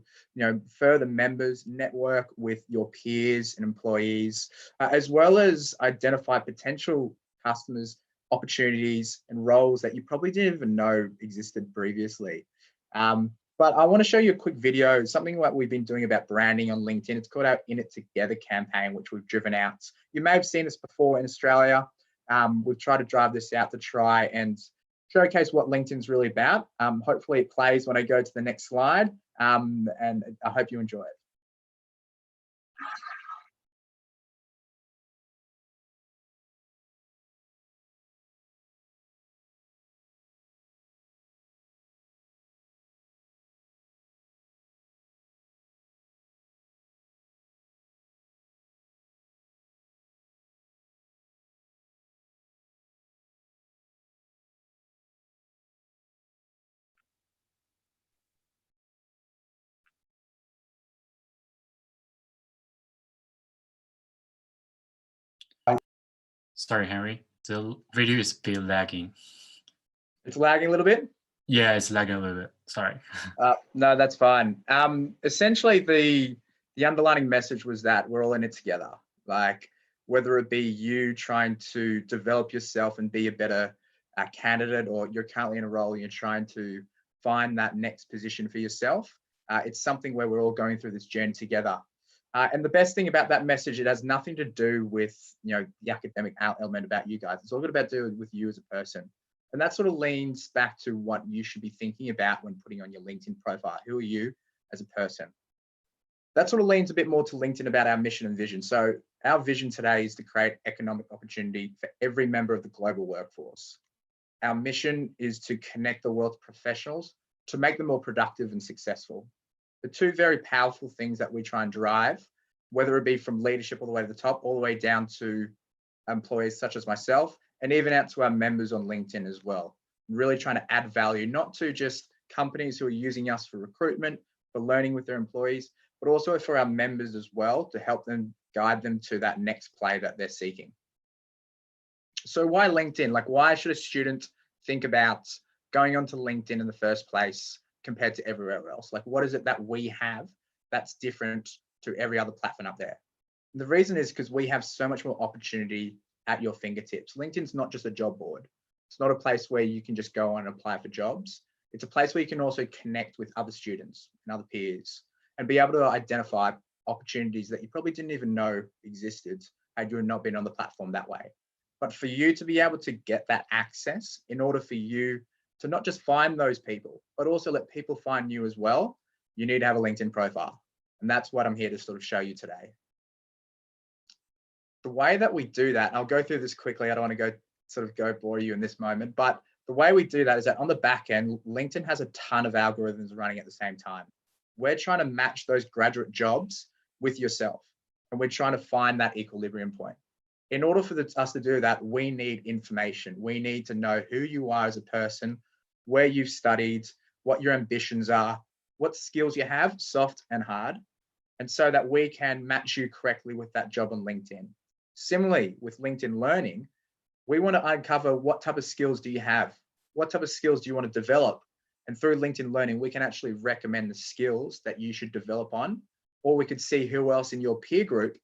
further members, network with your peers and employees, as well as identify potential customers, opportunities and roles that you probably didn't even know existed previously. But I want to show you a quick video, something that we've been doing about branding on LinkedIn. It's called our In It Together campaign, which we've driven out. You may have seen this before in Australia. We've tried to drive this out to try and showcase what LinkedIn's really about. Hopefully it plays when I go to the next slide, and I hope you enjoy it. Sorry, Henry. The video is a bit lagging. It's lagging a little bit? Yeah, it's lagging a little bit. Sorry. No, that's fine. Essentially, the underlying message was that we're all in it together. Like, whether it be you trying to develop yourself and be a better candidate, or you're currently in a role and you're trying to find that next position for yourself, it's something where we're all going through this journey together. And the best thing about that message, it has nothing to do with, you know, the academic element about you guys. It's all about doing with you as a person. And that sort of leans back to what you should be thinking about when putting on your LinkedIn profile. Who are you as a person? That sort of leans a bit more to LinkedIn about our mission and vision. So our vision today is to create economic opportunity for every member of the global workforce. Our mission is to connect the world's professionals to make them more productive and successful. The two very powerful things that we try and drive, whether it be from leadership all the way to the top, all the way down to employees such as myself, and even out to our members on LinkedIn as well. Really trying to add value, not to just companies who are using us for recruitment, for learning with their employees, but also for our members as well, to help them, guide them to that next play that they're seeking. So why LinkedIn? Like, why should a student think about going onto LinkedIn in the first place compared to everywhere else? Like, what is it that we have that's different to every other platform up there? And the reason is because we have so much more opportunity at your fingertips. LinkedIn's not just a job board. It's not a place where you can just go on and apply for jobs. It's a place where you can also connect with other students and other peers and be able to identify opportunities that you probably didn't even know existed had you not been on the platform that way. But for you to be able to get that access, in order for you to not just find those people, but also let people find you as well, you need to have a LinkedIn profile. And that's what I'm here to sort of show you today. The way that we do that, and I'll go through this quickly, I don't want to go bore you in this moment, but the way we do that is that on the back end, LinkedIn has a ton of algorithms running at the same time. We're trying to match those graduate jobs with yourself, and we're trying to find that equilibrium point. In order for us to do that, we need information. We need to know who you are as a person, where you've studied, what your ambitions are, what skills you have, soft and hard, and so that we can match you correctly with that job on LinkedIn. Similarly, with LinkedIn Learning, we want to uncover what type of skills do you have? What type of skills do you want to develop? And through LinkedIn Learning, we can actually recommend the skills that you should develop on, or we could see who else in your peer group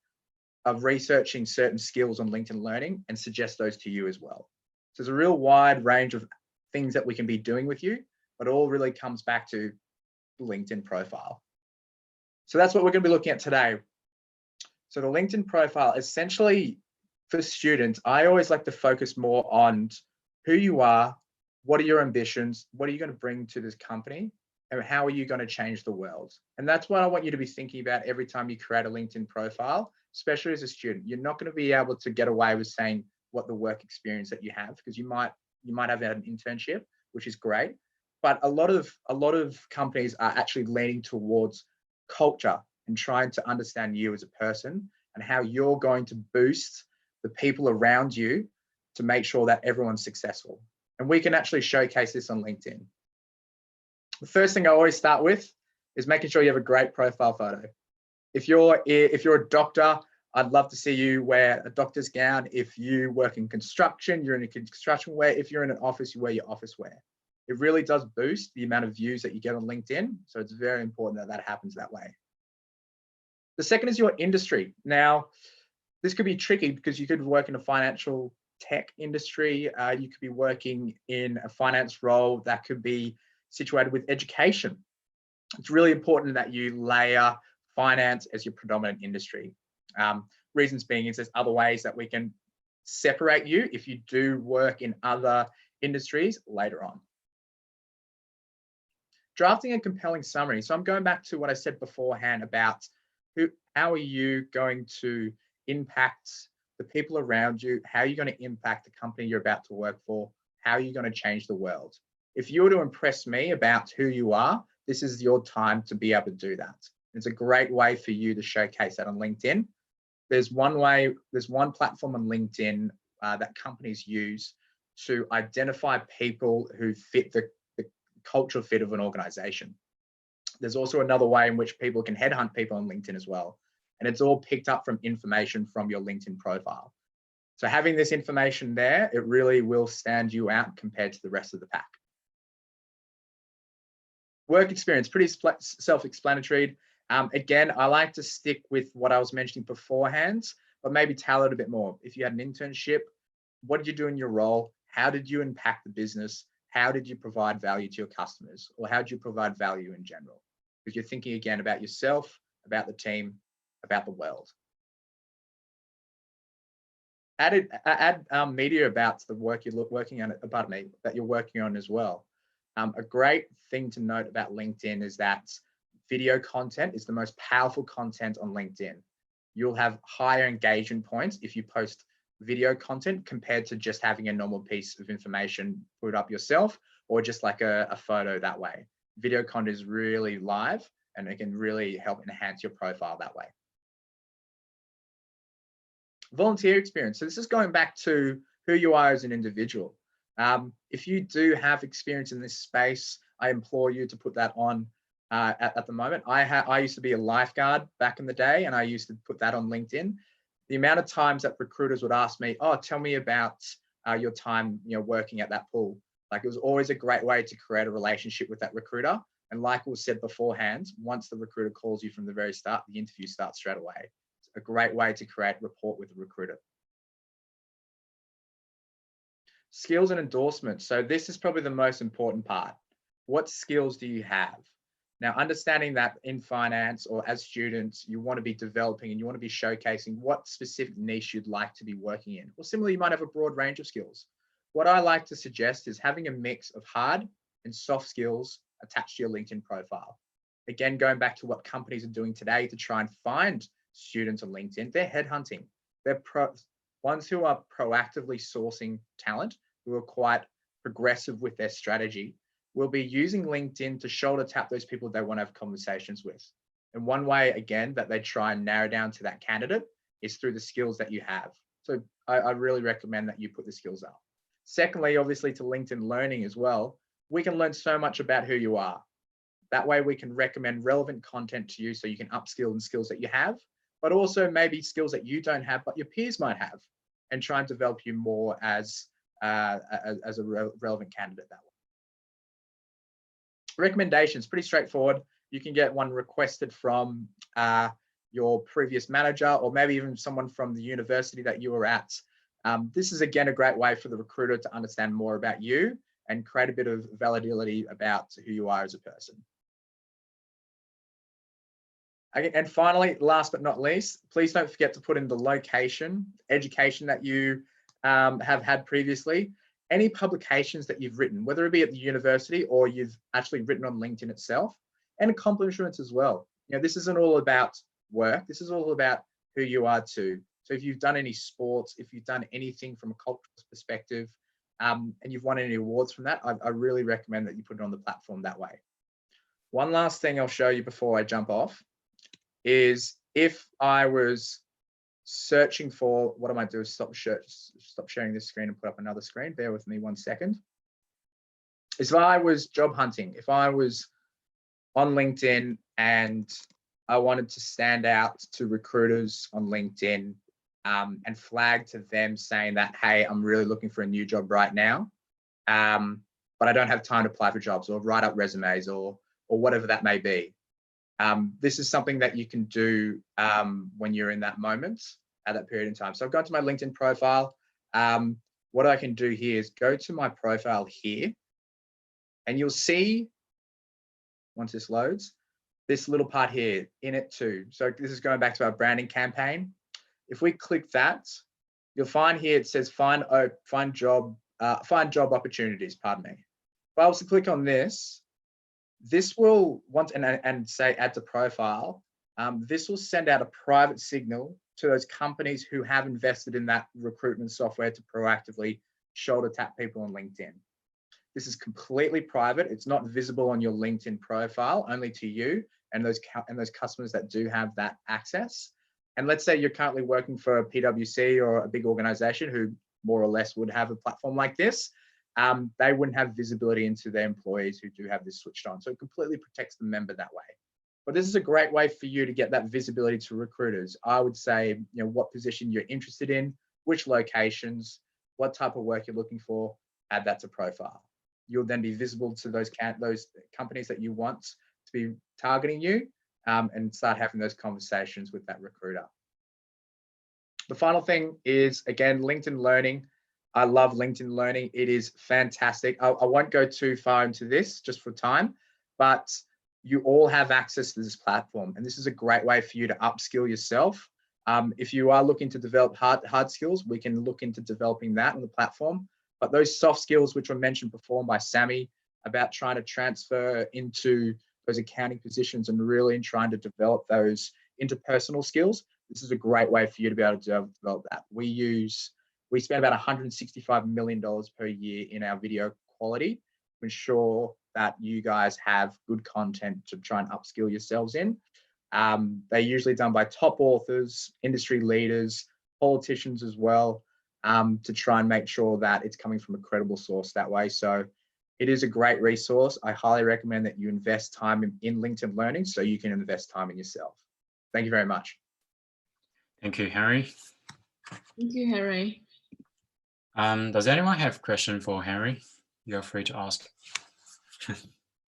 are researching certain skills on LinkedIn Learning and suggest those to you as well. So there's a real wide range of things that we can be doing with you, but it all really comes back to the LinkedIn profile. So that's what we're going to be looking at today. So the LinkedIn profile, essentially for students, I always like to focus more on who you are, what are your ambitions, what are you going to bring to this company, and how are you going to change the world? And that's what I want you to be thinking about every time you create a LinkedIn profile, especially as a student. You're not going to be able to get away with saying what the work experience that you have, because you might have an internship, which is great, but a lot of companies are actually leaning towards culture and trying to understand you as a person and how you're going to boost the people around you to make sure that everyone's successful. And we can actually showcase this on LinkedIn. The first thing I always start with is making sure you have a great profile photo. If you're a doctor, I'd love to see you wear a doctor's gown. If you work in construction, you're in a construction wear. If you're in an office, you wear your office wear. It really does boost the amount of views that you get on LinkedIn. So it's very important that that happens that way. The second is your industry. Now, this could be tricky because you could work in a financial tech industry. You could be working in a finance role that could be situated with education. It's really important that you layer finance as your predominant industry. Reasons being is there's other ways that we can separate you if you do work in other industries later on. Drafting a compelling summary. So I'm going back to what I said beforehand about how are you going to impact the people around you? How are you going to impact the company you're about to work for? How are you going to change the world? If you were to impress me about who you are, this is your time to be able to do that. It's a great way for you to showcase that on LinkedIn. There's one platform on LinkedIn that companies use to identify people who fit the cultural fit of an organization. There's also another way in which people can headhunt people on LinkedIn as well. And it's all picked up from information from your LinkedIn profile. So having this information there, it really will stand you out compared to the rest of the pack. Work experience, pretty self-explanatory. Again, I like to stick with what I was mentioning beforehand, but maybe tailor it a bit more. If you had an internship, what did you do in your role? How did you impact the business? How did you provide value to your customers? Or how did you provide value in general? Because you're thinking again about yourself, about the team, about the world. Add media about the work you're working on, that you're working on as well. A great thing to note about LinkedIn is that video content is the most powerful content on LinkedIn. You'll have higher engagement points if you post video content compared to just having a normal piece of information put up yourself or just like a photo that way. Video content is really live and it can really help enhance your profile that way. Volunteer experience. So this is going back to who you are as an individual. If you do have experience in this space, I implore you to put that on at the moment. I used to be a lifeguard back in the day, and I used to put that on LinkedIn. The amount of times that recruiters would ask me, "Oh, tell me about your time, working at that pool." Like, it was always a great way to create a relationship with that recruiter. And like was said beforehand, once the recruiter calls you from the very start, the interview starts straight away. It's a great way to create rapport with the recruiter. Skills and endorsements. So this is probably the most important part. What skills do you have? Now, understanding that in finance or as students, you want to be developing and you want to be showcasing what specific niche you'd like to be working in. Or similarly, you might have a broad range of skills. What I like to suggest is having a mix of hard and soft skills attached to your LinkedIn profile. Again, going back to what companies are doing today to try and find students on LinkedIn, they're headhunting. They're ones who are proactively sourcing talent, who are quite progressive with their strategy, will be using LinkedIn to shoulder tap those people they want to have conversations with. And one way, again, that they try and narrow down to that candidate is through the skills that you have. So I really recommend that you put the skills up. Secondly, obviously to LinkedIn Learning as well, we can learn so much about who you are. That way we can recommend relevant content to you so you can upskill in skills that you have, but also maybe skills that you don't have, but your peers might have, and try and develop you more as a relevant candidate that way. Recommendations, pretty straightforward. You can get one requested from your previous manager or maybe even someone from the university that you were at. This is again a great way for the recruiter to understand more about you and create a bit of validity about who you are as a person. And finally, last but not least, please don't forget to put in the location, education that you have had previously, any publications that you've written, whether it be at the university or you've actually written on LinkedIn itself, and accomplishments as well. This isn't all about work. This is all about who you are too. So if you've done any sports, if you've done anything from a cultural perspective, and you've won any awards from that, I really recommend that you put it on the platform that way. One last thing I'll show you before I jump off is if I was searching for, what I might do is stop sharing this screen and put up another screen. Bear with me 1 second. If I was job hunting, if I was on LinkedIn and I wanted to stand out to recruiters on LinkedIn and flag to them saying that, hey, I'm really looking for a new job right now, but I don't have time to apply for jobs or write up resumes or whatever that may be. This is something that you can do when you're in that moment at that period in time. So I've gone to my LinkedIn profile. What I can do here is go to my profile here, and you'll see, once this loads, this little part here in it too. So this is going back to our branding campaign. If we click that, you'll find here it says find job opportunities. Pardon me. If I was to click on this, this will and say add to profile. This will send out a private signal to those companies who have invested in that recruitment software to proactively shoulder tap people on LinkedIn. This is completely private. It's not visible on your LinkedIn profile, only to you and those customers that do have that access. And let's say you're currently working for a PwC or a big organization who more or less would have a platform like this. They wouldn't have visibility into their employees who do have this switched on. So it completely protects the member that way. But this is a great way for you to get that visibility to recruiters. I would say, what position you're interested in, which locations, what type of work you're looking for, add that to profile. you'll then be visible to those companies that you want to be targeting you, and start having those conversations with that recruiter. The final thing is, again, LinkedIn Learning. I love LinkedIn Learning. It is fantastic. I won't go too far into this just for time, but you all have access to this platform, and this is a great way for you to upskill yourself. If you are looking to develop hard skills, we can look into developing that on the platform. But those soft skills, which were mentioned before by Sammy, about trying to transfer into those accounting positions and really trying to develop those interpersonal skills, this is a great way for you to be able to develop that. We spend about $165 million per year in our video quality to ensure that you guys have good content to try and upskill yourselves in. They're usually done by top authors, industry leaders, politicians as well, to try and make sure that it's coming from a credible source that way. So it is a great resource. I highly recommend that you invest time in LinkedIn Learning so you can invest time in yourself. Thank you very much. Thank you, Henry. Thank you, Henry. Does anyone have a question for Henry? You're free to ask.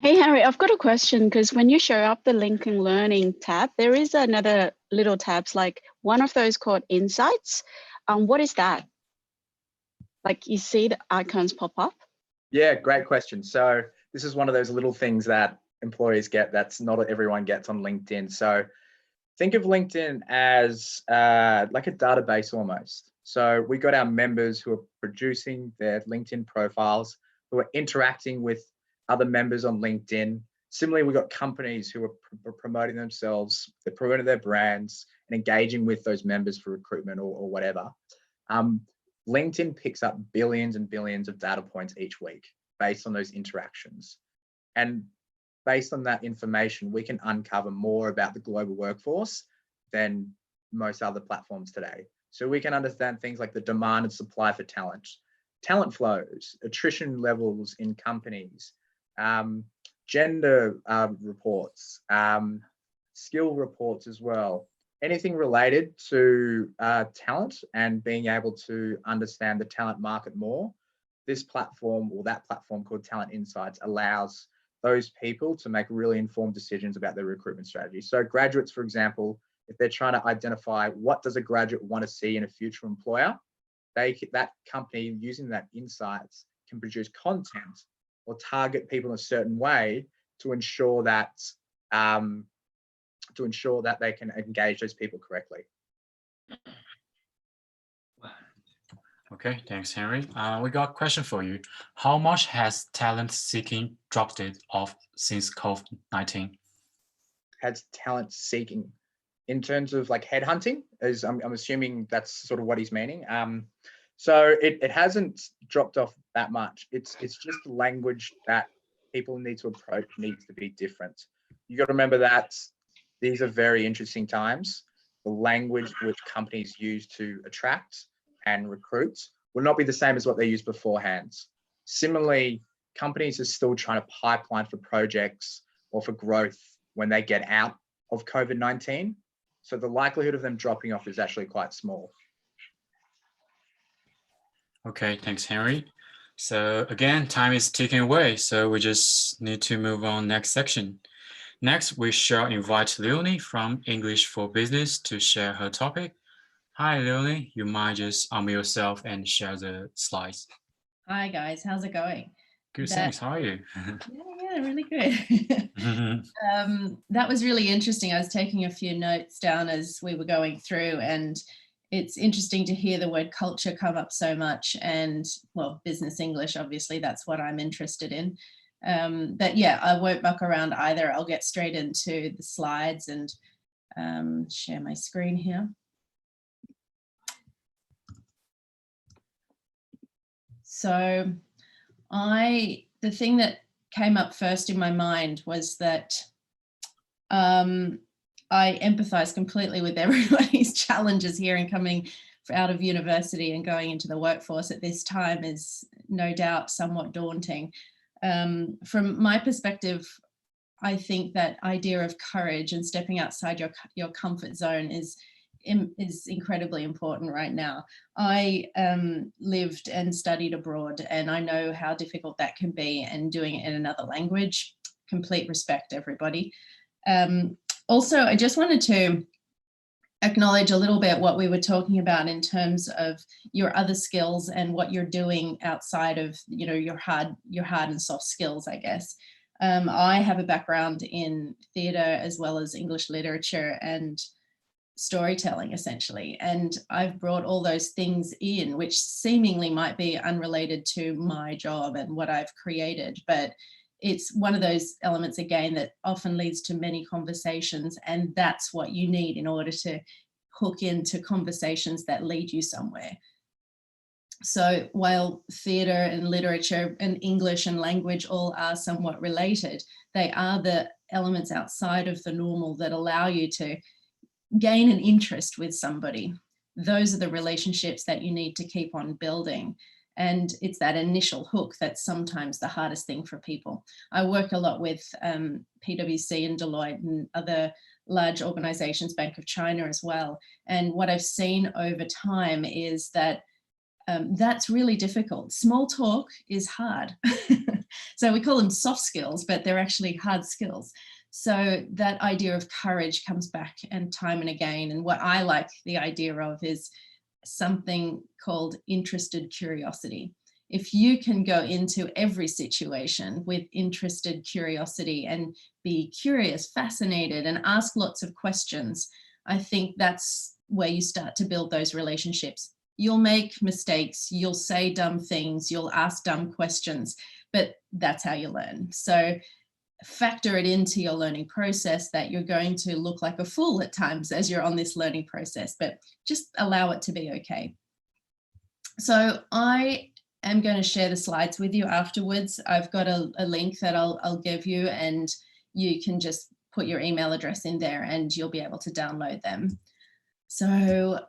Hey, Henry, I've got a question, because when you show up the LinkedIn Learning tab, there is another little tabs, like one of those called Insights. What is that? Like, you see the icons pop up? Yeah, great question. So this is one of those little things that employees get that's not everyone gets on LinkedIn. So think of LinkedIn as like a database almost. So we got our members who are producing their LinkedIn profiles, who are interacting with other members on LinkedIn. Similarly, we've got companies who are promoting themselves, they're promoting their brands and engaging with those members for recruitment or whatever. LinkedIn picks up billions and billions of data points each week based on those interactions. And based on that information, we can uncover more about the global workforce than most other platforms today. So we can understand things like the demand and supply for talent, talent flows, attrition levels in companies, gender reports, skill reports as well. Anything related to talent and being able to understand the talent market more, this platform or that platform called Talent Insights allows those people to make really informed decisions about their recruitment strategy. So graduates, for example, if they're trying to identify what does a graduate want to see in a future employer, that company using that insights can produce content or target people in a certain way to ensure that they can engage those people correctly. Okay, thanks, Henry. We got a question for you. How much has talent seeking dropped it off since COVID-19? Has talent seeking in terms of like headhunting, as I'm assuming that's sort of what he's meaning. So it hasn't dropped off that much. It's just the language that people need to approach needs to be different. You got to remember that these are very interesting times. The language which companies use to attract and recruit will not be the same as what they used beforehand. Similarly, companies are still trying to pipeline for projects or for growth when they get out of COVID-19. So the likelihood of them dropping off is actually quite small. Okay, thanks, Henry. So again, time is ticking away, so we just need to move on next section. Next, we shall invite Leonie from English for Business to share her topic. Hi, Leonie, you might just unmute yourself and share the slides. Hi, guys. How's it going? Good, thanks. How are you? Yeah, really good. That was really interesting. I was taking a few notes down as we were going through, and it's interesting to hear the word culture come up so much, and well, business English, obviously, that's what I'm interested in. But yeah, I won't muck around either. I'll get straight into the slides and share my screen here. So the thing that came up first in my mind was that I empathize completely with everybody's challenges here and coming out of university and going into the workforce at this time is no doubt somewhat daunting. From my perspective, I think that idea of courage and stepping outside your comfort zone is is incredibly important right now. I lived and studied abroad, and I know how difficult that can be, and doing it in another language. Complete respect, everybody. Also, I just wanted to acknowledge a little bit what we were talking about in terms of your other skills and what you're doing outside of, you know, your hard and soft skills, I guess. I have a background in theatre as well as English literature and storytelling, essentially, and I've brought all those things in, which seemingly might be unrelated to my job and what I've created, but it's one of those elements, again, that often leads to many conversations, and that's what you need in order to hook into conversations that lead you somewhere. So while theatre and literature and English and language all are somewhat related, they are the elements outside of the normal that allow you to gain an interest with somebody. Those are the relationships that you need to keep on building. And it's that initial hook that's sometimes the hardest thing for people. I work a lot with PwC and Deloitte and other large organizations, Bank of China as well. And what I've seen over time is that that's really difficult. Small talk is hard. So we call them soft skills, but they're actually hard skills. So that idea of courage comes back and time and again. And what I like the idea of is something called interested curiosity. If you can go into every situation with interested curiosity and be curious, fascinated, and ask lots of questions, I think that's where you start to build those relationships. You'll make mistakes, you'll say dumb things, you'll ask dumb questions, but that's how you learn. So factor it into your learning process that you're going to look like a fool at times as you're on this learning process, but just allow it to be okay. So I am going to share the slides with you afterwards. I've got a link that I'll give you, and you can just put your email address in there and you'll be able to download them. So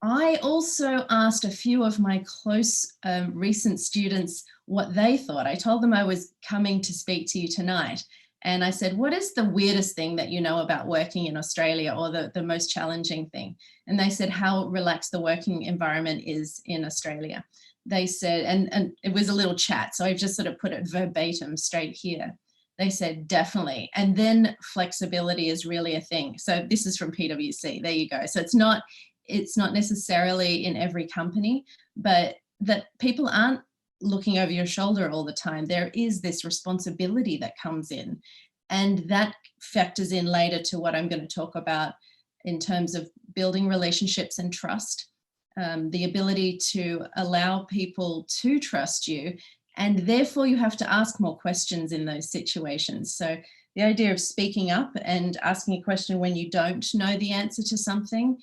I also asked a few of my close recent students what they thought. I told them I was coming to speak to you tonight. And I said, what is the weirdest thing that you know about working in Australia, or the most challenging thing? And they said how relaxed the working environment is in Australia. They said, and it was a little chat, so I've just sort of put it verbatim straight here. They said, definitely. And then flexibility is really a thing. So this is from PwC, there you go. So it's not necessarily in every company, but that people aren't looking over your shoulder all the time. There is this responsibility that comes in, and that factors in later to what I'm going to talk about in terms of building relationships and trust, the ability to allow people to trust you, and therefore you have to ask more questions in those situations. So the idea of speaking up and asking a question when you don't know the answer to something,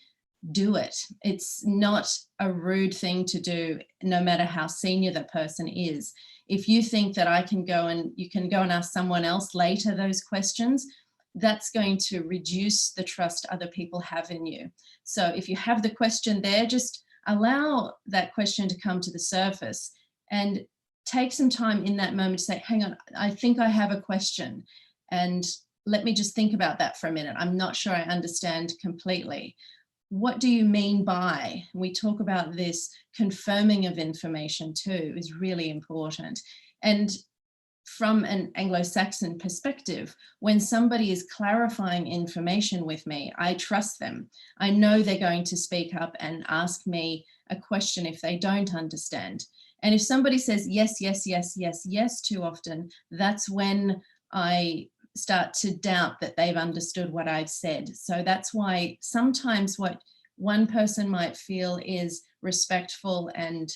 do it. It's not a rude thing to do, no matter how senior the person is. If you think that you can go and ask someone else later those questions, that's going to reduce the trust other people have in you. So if you have the question there, just allow that question to come to the surface and take some time in that moment to say, hang on, I think I have a question, and let me just think about that for a minute. I'm not sure I understand completely. What do you mean by? We talk about this confirming of information too is really important. And from an Anglo-Saxon perspective, when somebody is clarifying information with me, I trust them. I know they're going to speak up and ask me a question if they don't understand. And if somebody says yes, yes, yes, yes, yes too often, that's when I start to doubt that they've understood what I've said. So that's why sometimes what one person might feel is respectful and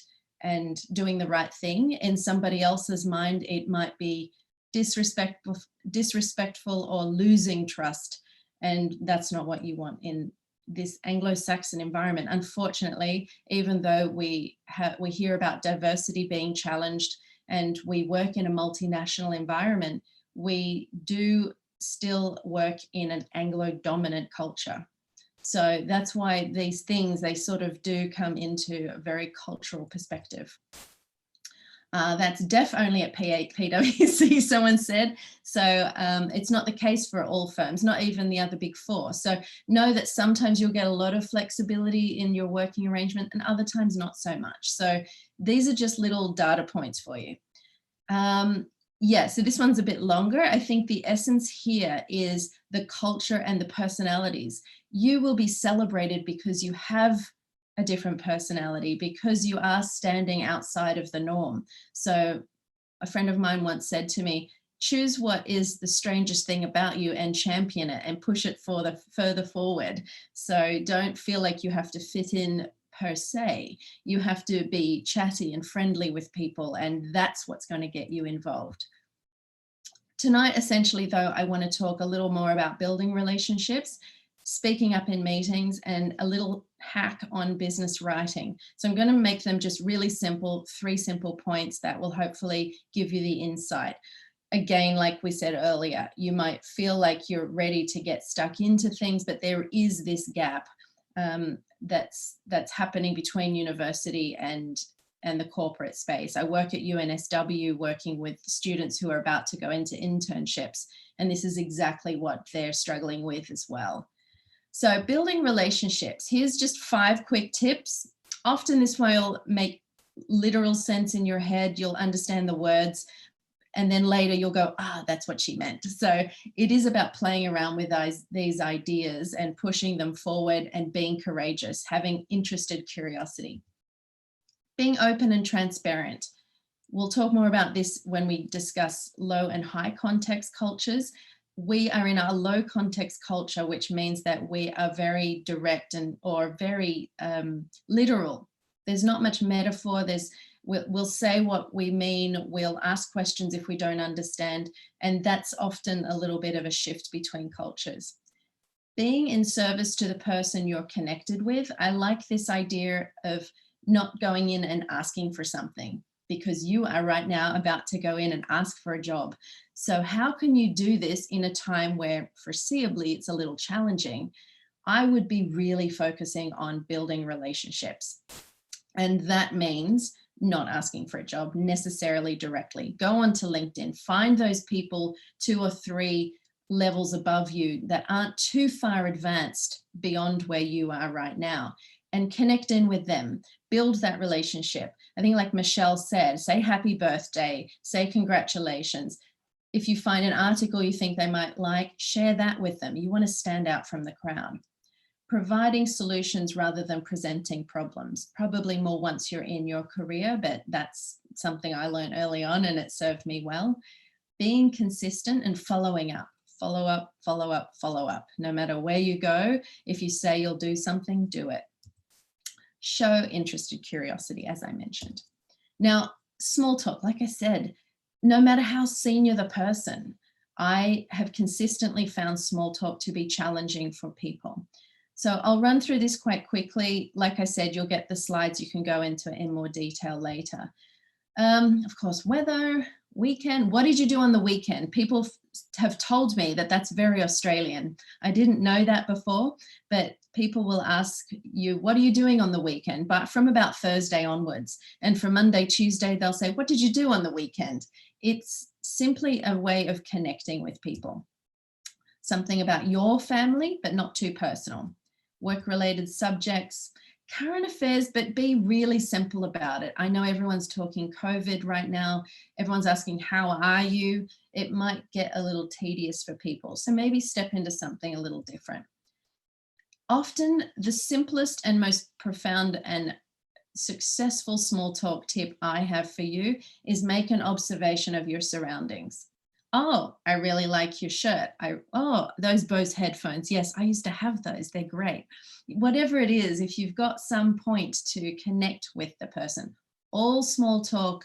doing the right thing, in somebody else's mind it might be disrespectful or losing trust, and that's not what you want in this Anglo-Saxon environment. Unfortunately, even though we hear about diversity being challenged and we work in a multinational environment, we do still work in an Anglo-dominant culture. So that's why these things, they sort of do come into a very cultural perspective. That's deaf only at PwC, someone said. So it's not the case for all firms, not even the other big four. So know that sometimes you'll get a lot of flexibility in your working arrangement and other times not so much. So these are just little data points for you. Yeah, so this one's a bit longer. I think the essence here is the culture and the personalities. You will be celebrated because you have a different personality, because you are standing outside of the norm. So a friend of mine once said to me, choose what is the strangest thing about you and champion it and push it further forward. So don't feel like you have to fit in per se. You have to be chatty and friendly with people, and that's what's going to get you involved. Tonight, essentially, though, I want to talk a little more about building relationships, speaking up in meetings, and a little hack on business writing. So I'm going to make them just really simple, 3 simple points that will hopefully give you the insight. Again, like we said earlier, you might feel like you're ready to get stuck into things, but there is this gap that's happening between university and the corporate space. I work at UNSW working with students who are about to go into internships, and this is exactly what they're struggling with as well. So building relationships, here's just 5 quick tips. Often this will make literal sense in your head. You'll understand the words, and then later you'll go, that's what she meant. So it is about playing around with these ideas and pushing them forward and being courageous, having interested curiosity. Being open and transparent. We'll talk more about this when we discuss low and high context cultures. We are in our low context culture, which means that we are very direct or very literal. There's not much metaphor. We'll say what we mean. We'll ask questions if we don't understand. And that's often a little bit of a shift between cultures. Being in service to the person you're connected with. I like this idea of not going in and asking for something, because you are right now about to go in and ask for a job. So how can you do this in a time where foreseeably it's a little challenging? I would be really focusing on building relationships. And that means not asking for a job necessarily directly. Go onto LinkedIn, find those people 2 or 3 levels above you that aren't too far advanced beyond where you are right now, and connect in with them, build that relationship. I think like Michelle said, say happy birthday, say congratulations. If you find an article you think they might like, share that with them. You want to stand out from the crowd. Providing solutions rather than presenting problems, probably more once you're in your career, but that's something I learned early on and it served me well. Being consistent and following up, follow up, follow up, follow up. No matter where you go, if you say you'll do something, do it. Show interested curiosity, as I mentioned. Now, small talk, like I said, no matter how senior the person, I have consistently found small talk to be challenging for people. So I'll run through this quite quickly. Like I said, you'll get the slides. You can go into it in more detail later. Of course, weather, weekend. What did you do on the weekend? People have told me that that's very Australian. I didn't know that before, but people will ask you, what are you doing on the weekend? But from about Thursday onwards, and from Monday, Tuesday, they'll say, what did you do on the weekend? It's simply a way of connecting with people. Something about your family, but not too personal. Work-related subjects, current affairs, but be really simple about it. I know everyone's talking COVID right now. Everyone's asking, how are you? It might get a little tedious for people. So maybe step into something a little different. Often the simplest and most profound and successful small talk tip I have for you is make an observation of your surroundings. Oh, I really like your shirt. Oh, those Bose headphones. Yes, I used to have those. They're great. Whatever it is, if you've got some point to connect with the person, all small talk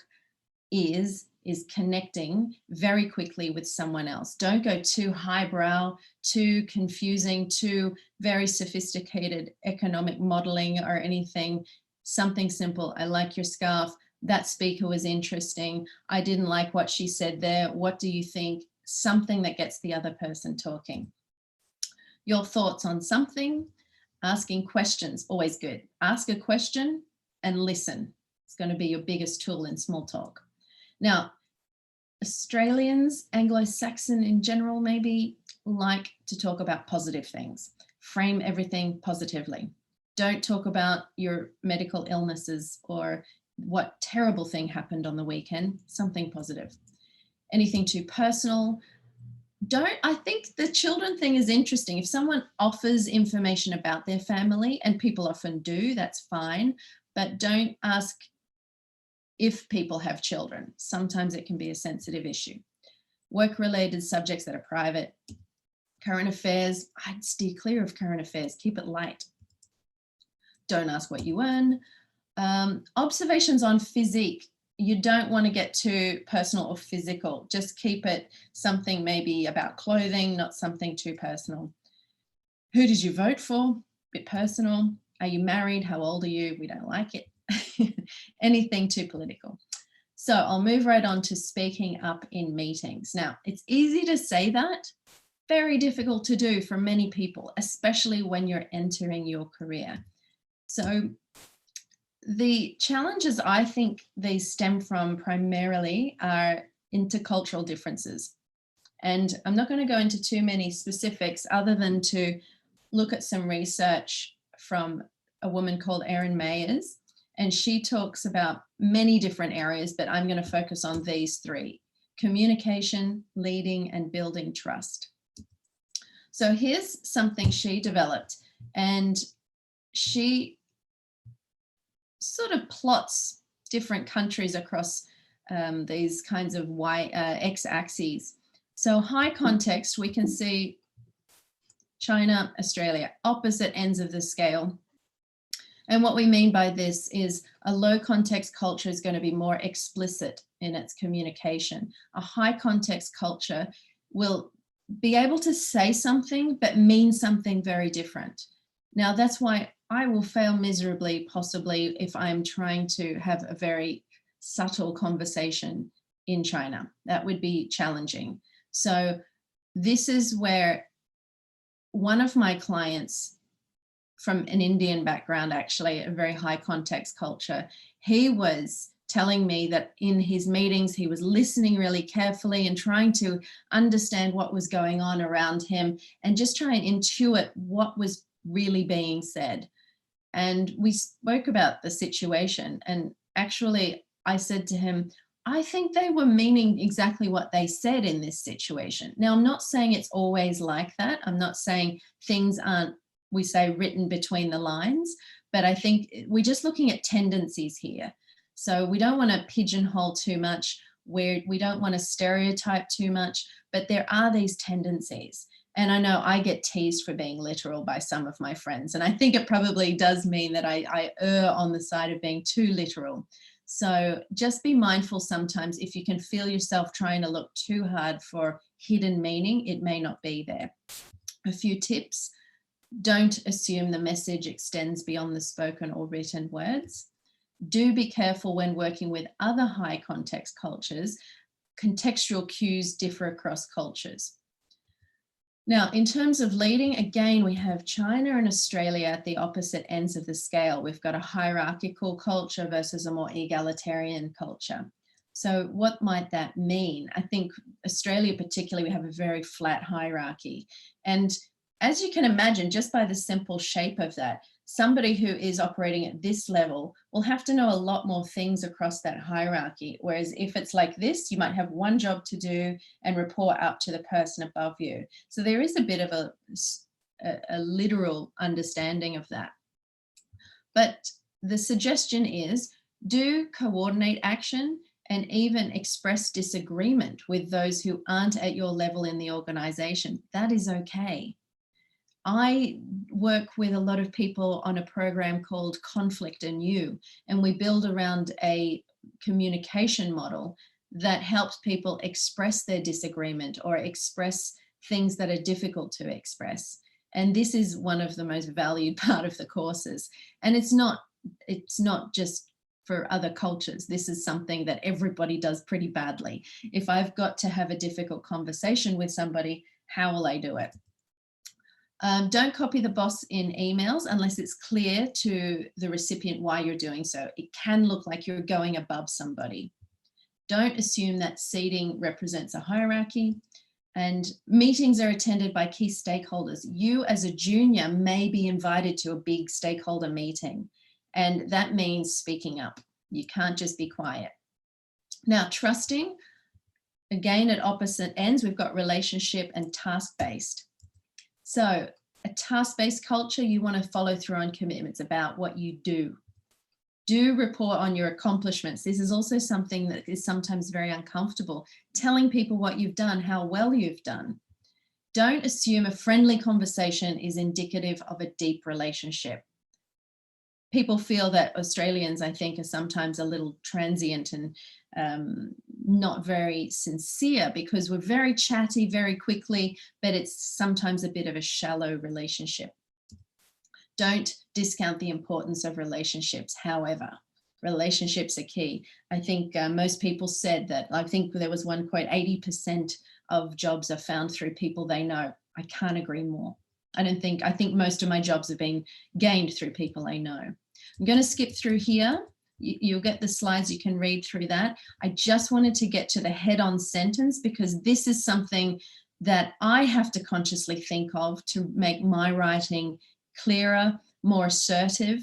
is connecting very quickly with someone else. Don't go too highbrow, too confusing, too very sophisticated economic modeling or anything. Something simple. I like your scarf. That speaker was interesting. I didn't like what she said there. What do you think? Something that gets the other person talking. Your thoughts on something. Asking questions, always good. Ask a question and listen. It's going to be your biggest tool in small talk. Now, Australians, Anglo-Saxon in general, maybe like to talk about positive things. Frame everything positively. Don't talk about your medical illnesses or what terrible thing happened on the weekend, something positive. Anything too personal. I think the children thing is interesting. If someone offers information about their family, and people often do, that's fine, but don't ask if people have children. Sometimes it can be a sensitive issue. Work-related subjects that are private. Current affairs, I'd steer clear of current affairs, keep it light. Don't ask what you earn. Observations on physique. You don't want to get too personal or physical. Just keep it something maybe about clothing, not something too personal. Who did you vote for? Bit personal. Are you married? How old are you? We don't like it. Anything too political. So I'll move right on to speaking up in meetings. Now, it's easy to say that, very difficult to do for many people, especially when you're entering your career. So the challenges I think they stem from primarily are intercultural differences. And I'm not going to go into too many specifics other than to look at some research from a woman called Erin Mayers. And she talks about many different areas, but I'm going to focus on these three: communication, leading, and building trust. So here's something she developed, and she sort of plots different countries across these kinds of x-axes. So high context, we can see China, Australia, opposite ends of the scale. And what we mean by this is a low context culture is going to be more explicit in its communication. A high context culture will be able to say something but mean something very different. Now that's why I will fail miserably possibly if I'm trying to have a very subtle conversation in China. That would be challenging. So this is where one of my clients from an Indian background, actually a very high context culture, he was telling me that in his meetings, he was listening really carefully and trying to understand what was going on around him and just try and intuit what was really being said. And we spoke about the situation, and actually I said to him, I think they were meaning exactly what they said in this situation. Now, I'm not saying it's always like that. I'm not saying things aren't, we say, written between the lines, but I think we're just looking at tendencies here. So we don't want to pigeonhole too much, where we don't want to stereotype too much, but there are these tendencies. And I know I get teased for being literal by some of my friends. And I think it probably does mean that I err on the side of being too literal. So just be mindful sometimes if you can feel yourself trying to look too hard for hidden meaning, it may not be there. A few tips: don't assume the message extends beyond the spoken or written words. Do be careful when working with other high context cultures. Contextual cues differ across cultures. Now, in terms of leading, again, we have China and Australia at the opposite ends of the scale. We've got a hierarchical culture versus a more egalitarian culture. So what might that mean? I think Australia particularly, we have a very flat hierarchy. And as you can imagine, just by the simple shape of that, somebody who is operating at this level will have to know a lot more things across that hierarchy. Whereas if it's like this, you might have one job to do and report up to the person above you. So there is a bit of a literal understanding of that. But the suggestion is, do coordinate action and even express disagreement with those who aren't at your level in the organization. That is okay. I work with a lot of people on a program called Conflict Anew, and we build around a communication model that helps people express their disagreement or express things that are difficult to express. And this is one of the most valued part of the courses. And it's not just for other cultures. This is something that everybody does pretty badly. If I've got to have a difficult conversation with somebody, how will I do it? Don't copy the boss in emails unless it's clear to the recipient why you're doing so. It can look like you're going above somebody. Don't assume that seating represents a hierarchy. And meetings are attended by key stakeholders. You as a junior may be invited to a big stakeholder meeting, and that means speaking up. You can't just be quiet. Now, trusting, again, at opposite ends, we've got relationship and task-based. So a task-based culture, you want to follow through on commitments about what you do. Do report on your accomplishments. This is also something that is sometimes very uncomfortable. Telling people what you've done, how well you've done. Don't assume a friendly conversation is indicative of a deep relationship. People feel that Australians, I think, are sometimes a little transient and not very sincere because we're very chatty very quickly, but it's sometimes a bit of a shallow relationship. Don't discount the importance of relationships. However, relationships are key. I think most people said that, I think there was one quote, 80% of jobs are found through people they know. I can't agree more. I think most of my jobs have been gained through people I know. I'm going to skip through here. You'll get the slides, you can read through that. I just wanted to get to the head-on sentence because this is something that I have to consciously think of to make my writing clearer, more assertive,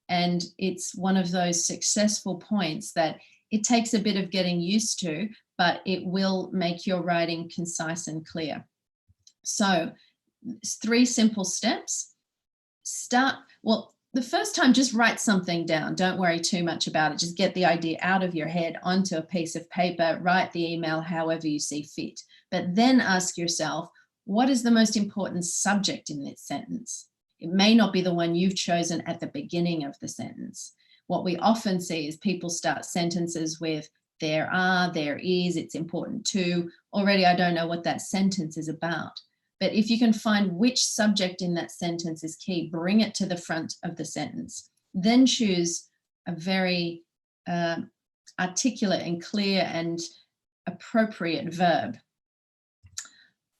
and it's one of those successful points that it takes a bit of getting used to, but it will make your writing concise and clear. So 3 simple steps. The first time, just write something down. Don't worry too much about it. Just get the idea out of your head onto a piece of paper, write the email however you see fit. But then ask yourself, what is the most important subject in this sentence? It may not be the one you've chosen at the beginning of the sentence. What we often see is people start sentences with there are, there is, it's important to. Already I don't know what that sentence is about. But if you can find which subject in that sentence is key, bring it to the front of the sentence. Then choose a very articulate and clear and appropriate verb.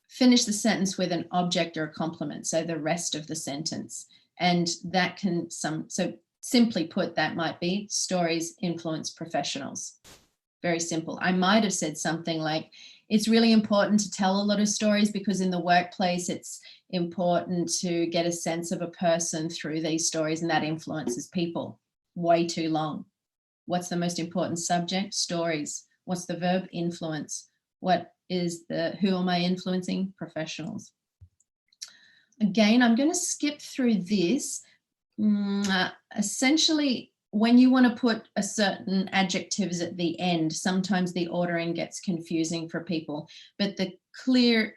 Finish the sentence with an object or a complement, so the rest of the sentence. And that can, so simply put, that might be stories influence professionals. Very simple. I might have said something like, it's really important to tell a lot of stories because in the workplace, it's important to get a sense of a person through these stories and that influences people. Way too long. What's the most important subject? Stories. What's the verb? Influence. What is who am I influencing? Professionals. Again, I'm going to skip through this. Essentially, when you want to put a certain adjectives at the end, sometimes the ordering gets confusing for people, but the clear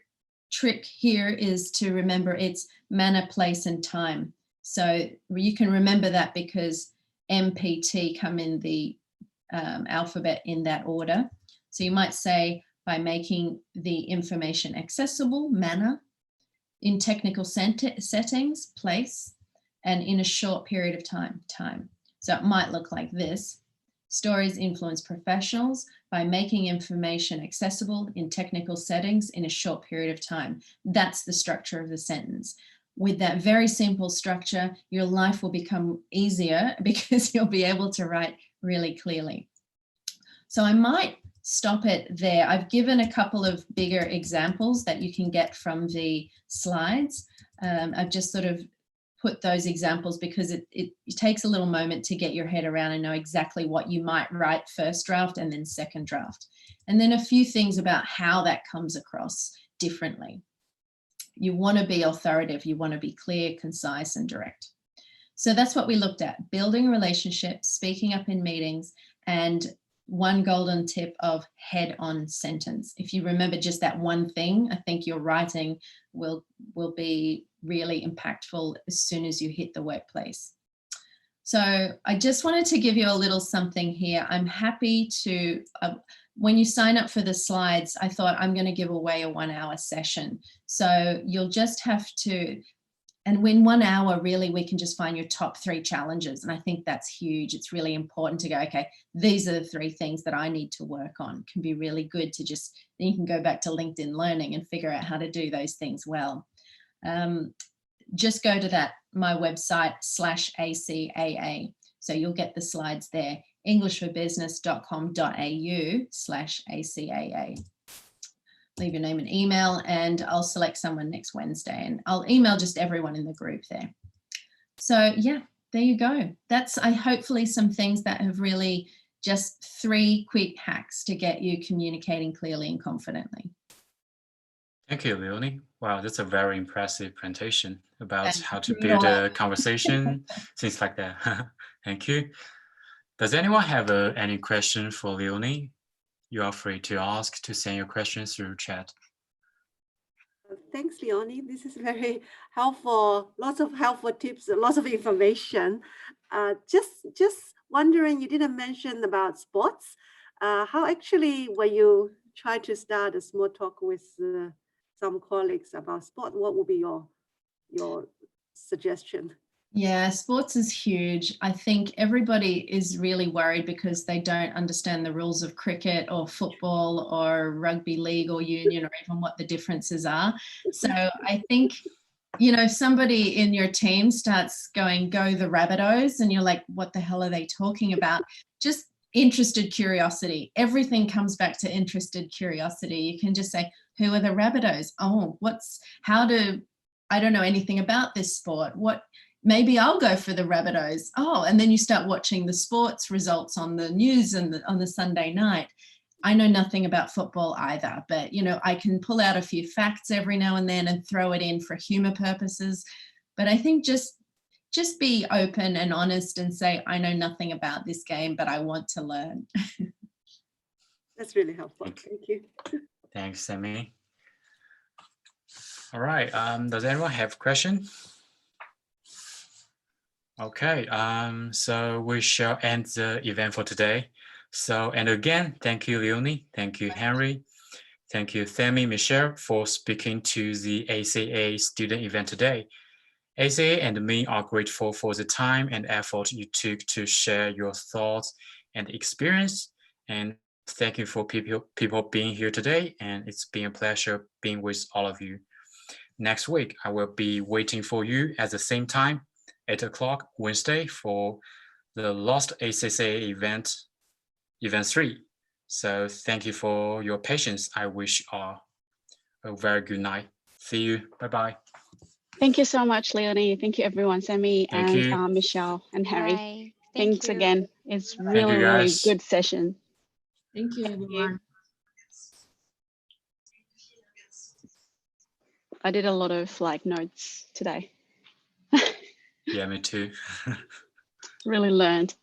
trick here is to remember it's manner, place, and time. So you can remember that because MPT come in the alphabet in that order. So you might say by making the information accessible, manner, in technical settings, place, and in a short period of time, time. So it might look like this. Stories influence professionals by making information accessible in technical settings in a short period of time. That's the structure of the sentence. With that very simple structure, your life will become easier because you'll be able to write really clearly. So I might stop it there. I've given a couple of bigger examples that you can get from the slides. I've just sort of put those examples because it takes a little moment to get your head around and know exactly what you might write first draft and then second draft. And then a few things about how that comes across differently. You want to be authoritative, you want to be clear, concise, and direct. So that's what we looked at: building relationships, speaking up in meetings, and one golden tip of head-on sentence. If you remember just that one thing, I think your writing will be really impactful as soon as you hit the workplace. So I just wanted to give you a little something here. I'm happy to, when you sign up for the slides, I thought I'm going to give away a 1-hour session. So you'll just have to, and in 1 hour, really, we can just find your top 3 challenges. And I think that's huge. It's really important to go, okay, these are the 3 things that I need to work on. It can be really good to just, then you can go back to LinkedIn Learning and figure out how to do those things well. Just go to my website /ACAA So you'll get the slides there, englishforbusiness.com.au/ACAA. Leave your name and email, and I'll select someone next Wednesday, and I'll email just everyone in the group there. So yeah, there you go. That's hopefully some things that have really just 3 quick hacks to get you communicating clearly and confidently. Thank you, Leonie. Wow, that's a very impressive presentation about how to build a conversation, things like that. Thank you. Does anyone have any question for Leonie? You are free to ask, to send your questions through chat. Thanks, Leonie. This is very helpful. Lots of helpful tips, lots of information. Just wondering, you didn't mention about sports. How actually, when you try to start a small talk with some colleagues about sport, what would be your suggestion? Yeah, sports is huge. I think everybody is really worried because they don't understand the rules of cricket or football or rugby league or union, or even what the differences are. So I think, you know, somebody in your team starts going, go the Rabbitohs, and you're like, what the hell are they talking about? Just interested curiosity. Everything comes back to interested curiosity. You can just say, who are the Rabbitohs? Oh, I don't know anything about this sport. Maybe I'll go for the Rabbitohs. Oh, and then you start watching the sports results on the news and on the Sunday night. I know nothing about football either, but you know, I can pull out a few facts every now and then and throw it in for humor purposes. But I think just be open and honest and say, I know nothing about this game, but I want to learn. That's really helpful. Thank you. Thanks, Sammy. All right. Does anyone have a question? Okay, so we shall end the event for today. So, and again, thank you, Leonie. Thank you, Henry. Thank you, Themi, Michelle, for speaking to the ACA student event today. ACA and me are grateful for the time and effort you took to share your thoughts and experience. And thank you for people being here today. And it's been a pleasure being with all of you. Next week, I will be waiting for you at the same time, 8 o'clock Wednesday, for the Lost ACCA event 3. So thank you for your patience. I wish you all a very good night. See you. Bye-bye. Thank you so much, Leonie. Thank you, everyone. Sammy and Michelle and Harry. Bye. Thanks again. It's really, really good session. Thank you, everyone. I did a lot of notes today. Yeah, me too. Really learned.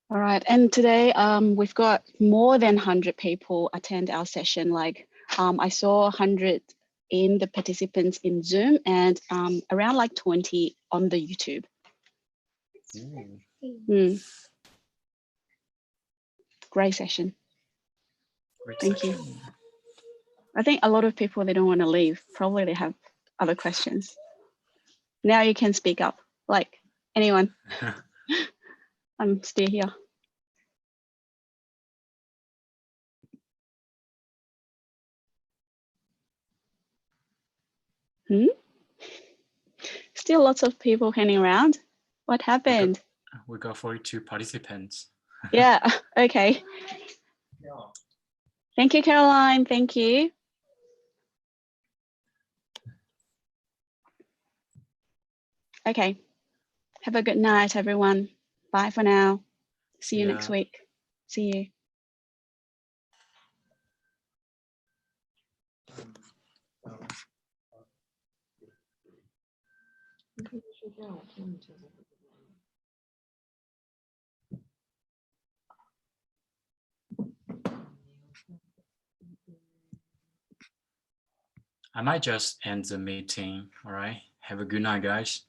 All right, and today we've got more than 100 people attend our session. I saw 100 in the participants in Zoom and around 20 on the YouTube. Great session. Thank you. I think a lot of people, they don't want to leave. Probably they have other questions. Now you can speak up, anyone. I'm still here. Still lots of people hanging around. What happened? We got 42 participants. Yeah, okay. Thank you, Caroline. Thank you. Okay. Have a good night, everyone. Bye for now. See you next week. See you. I might just end the meeting. All right. Have a good night, guys.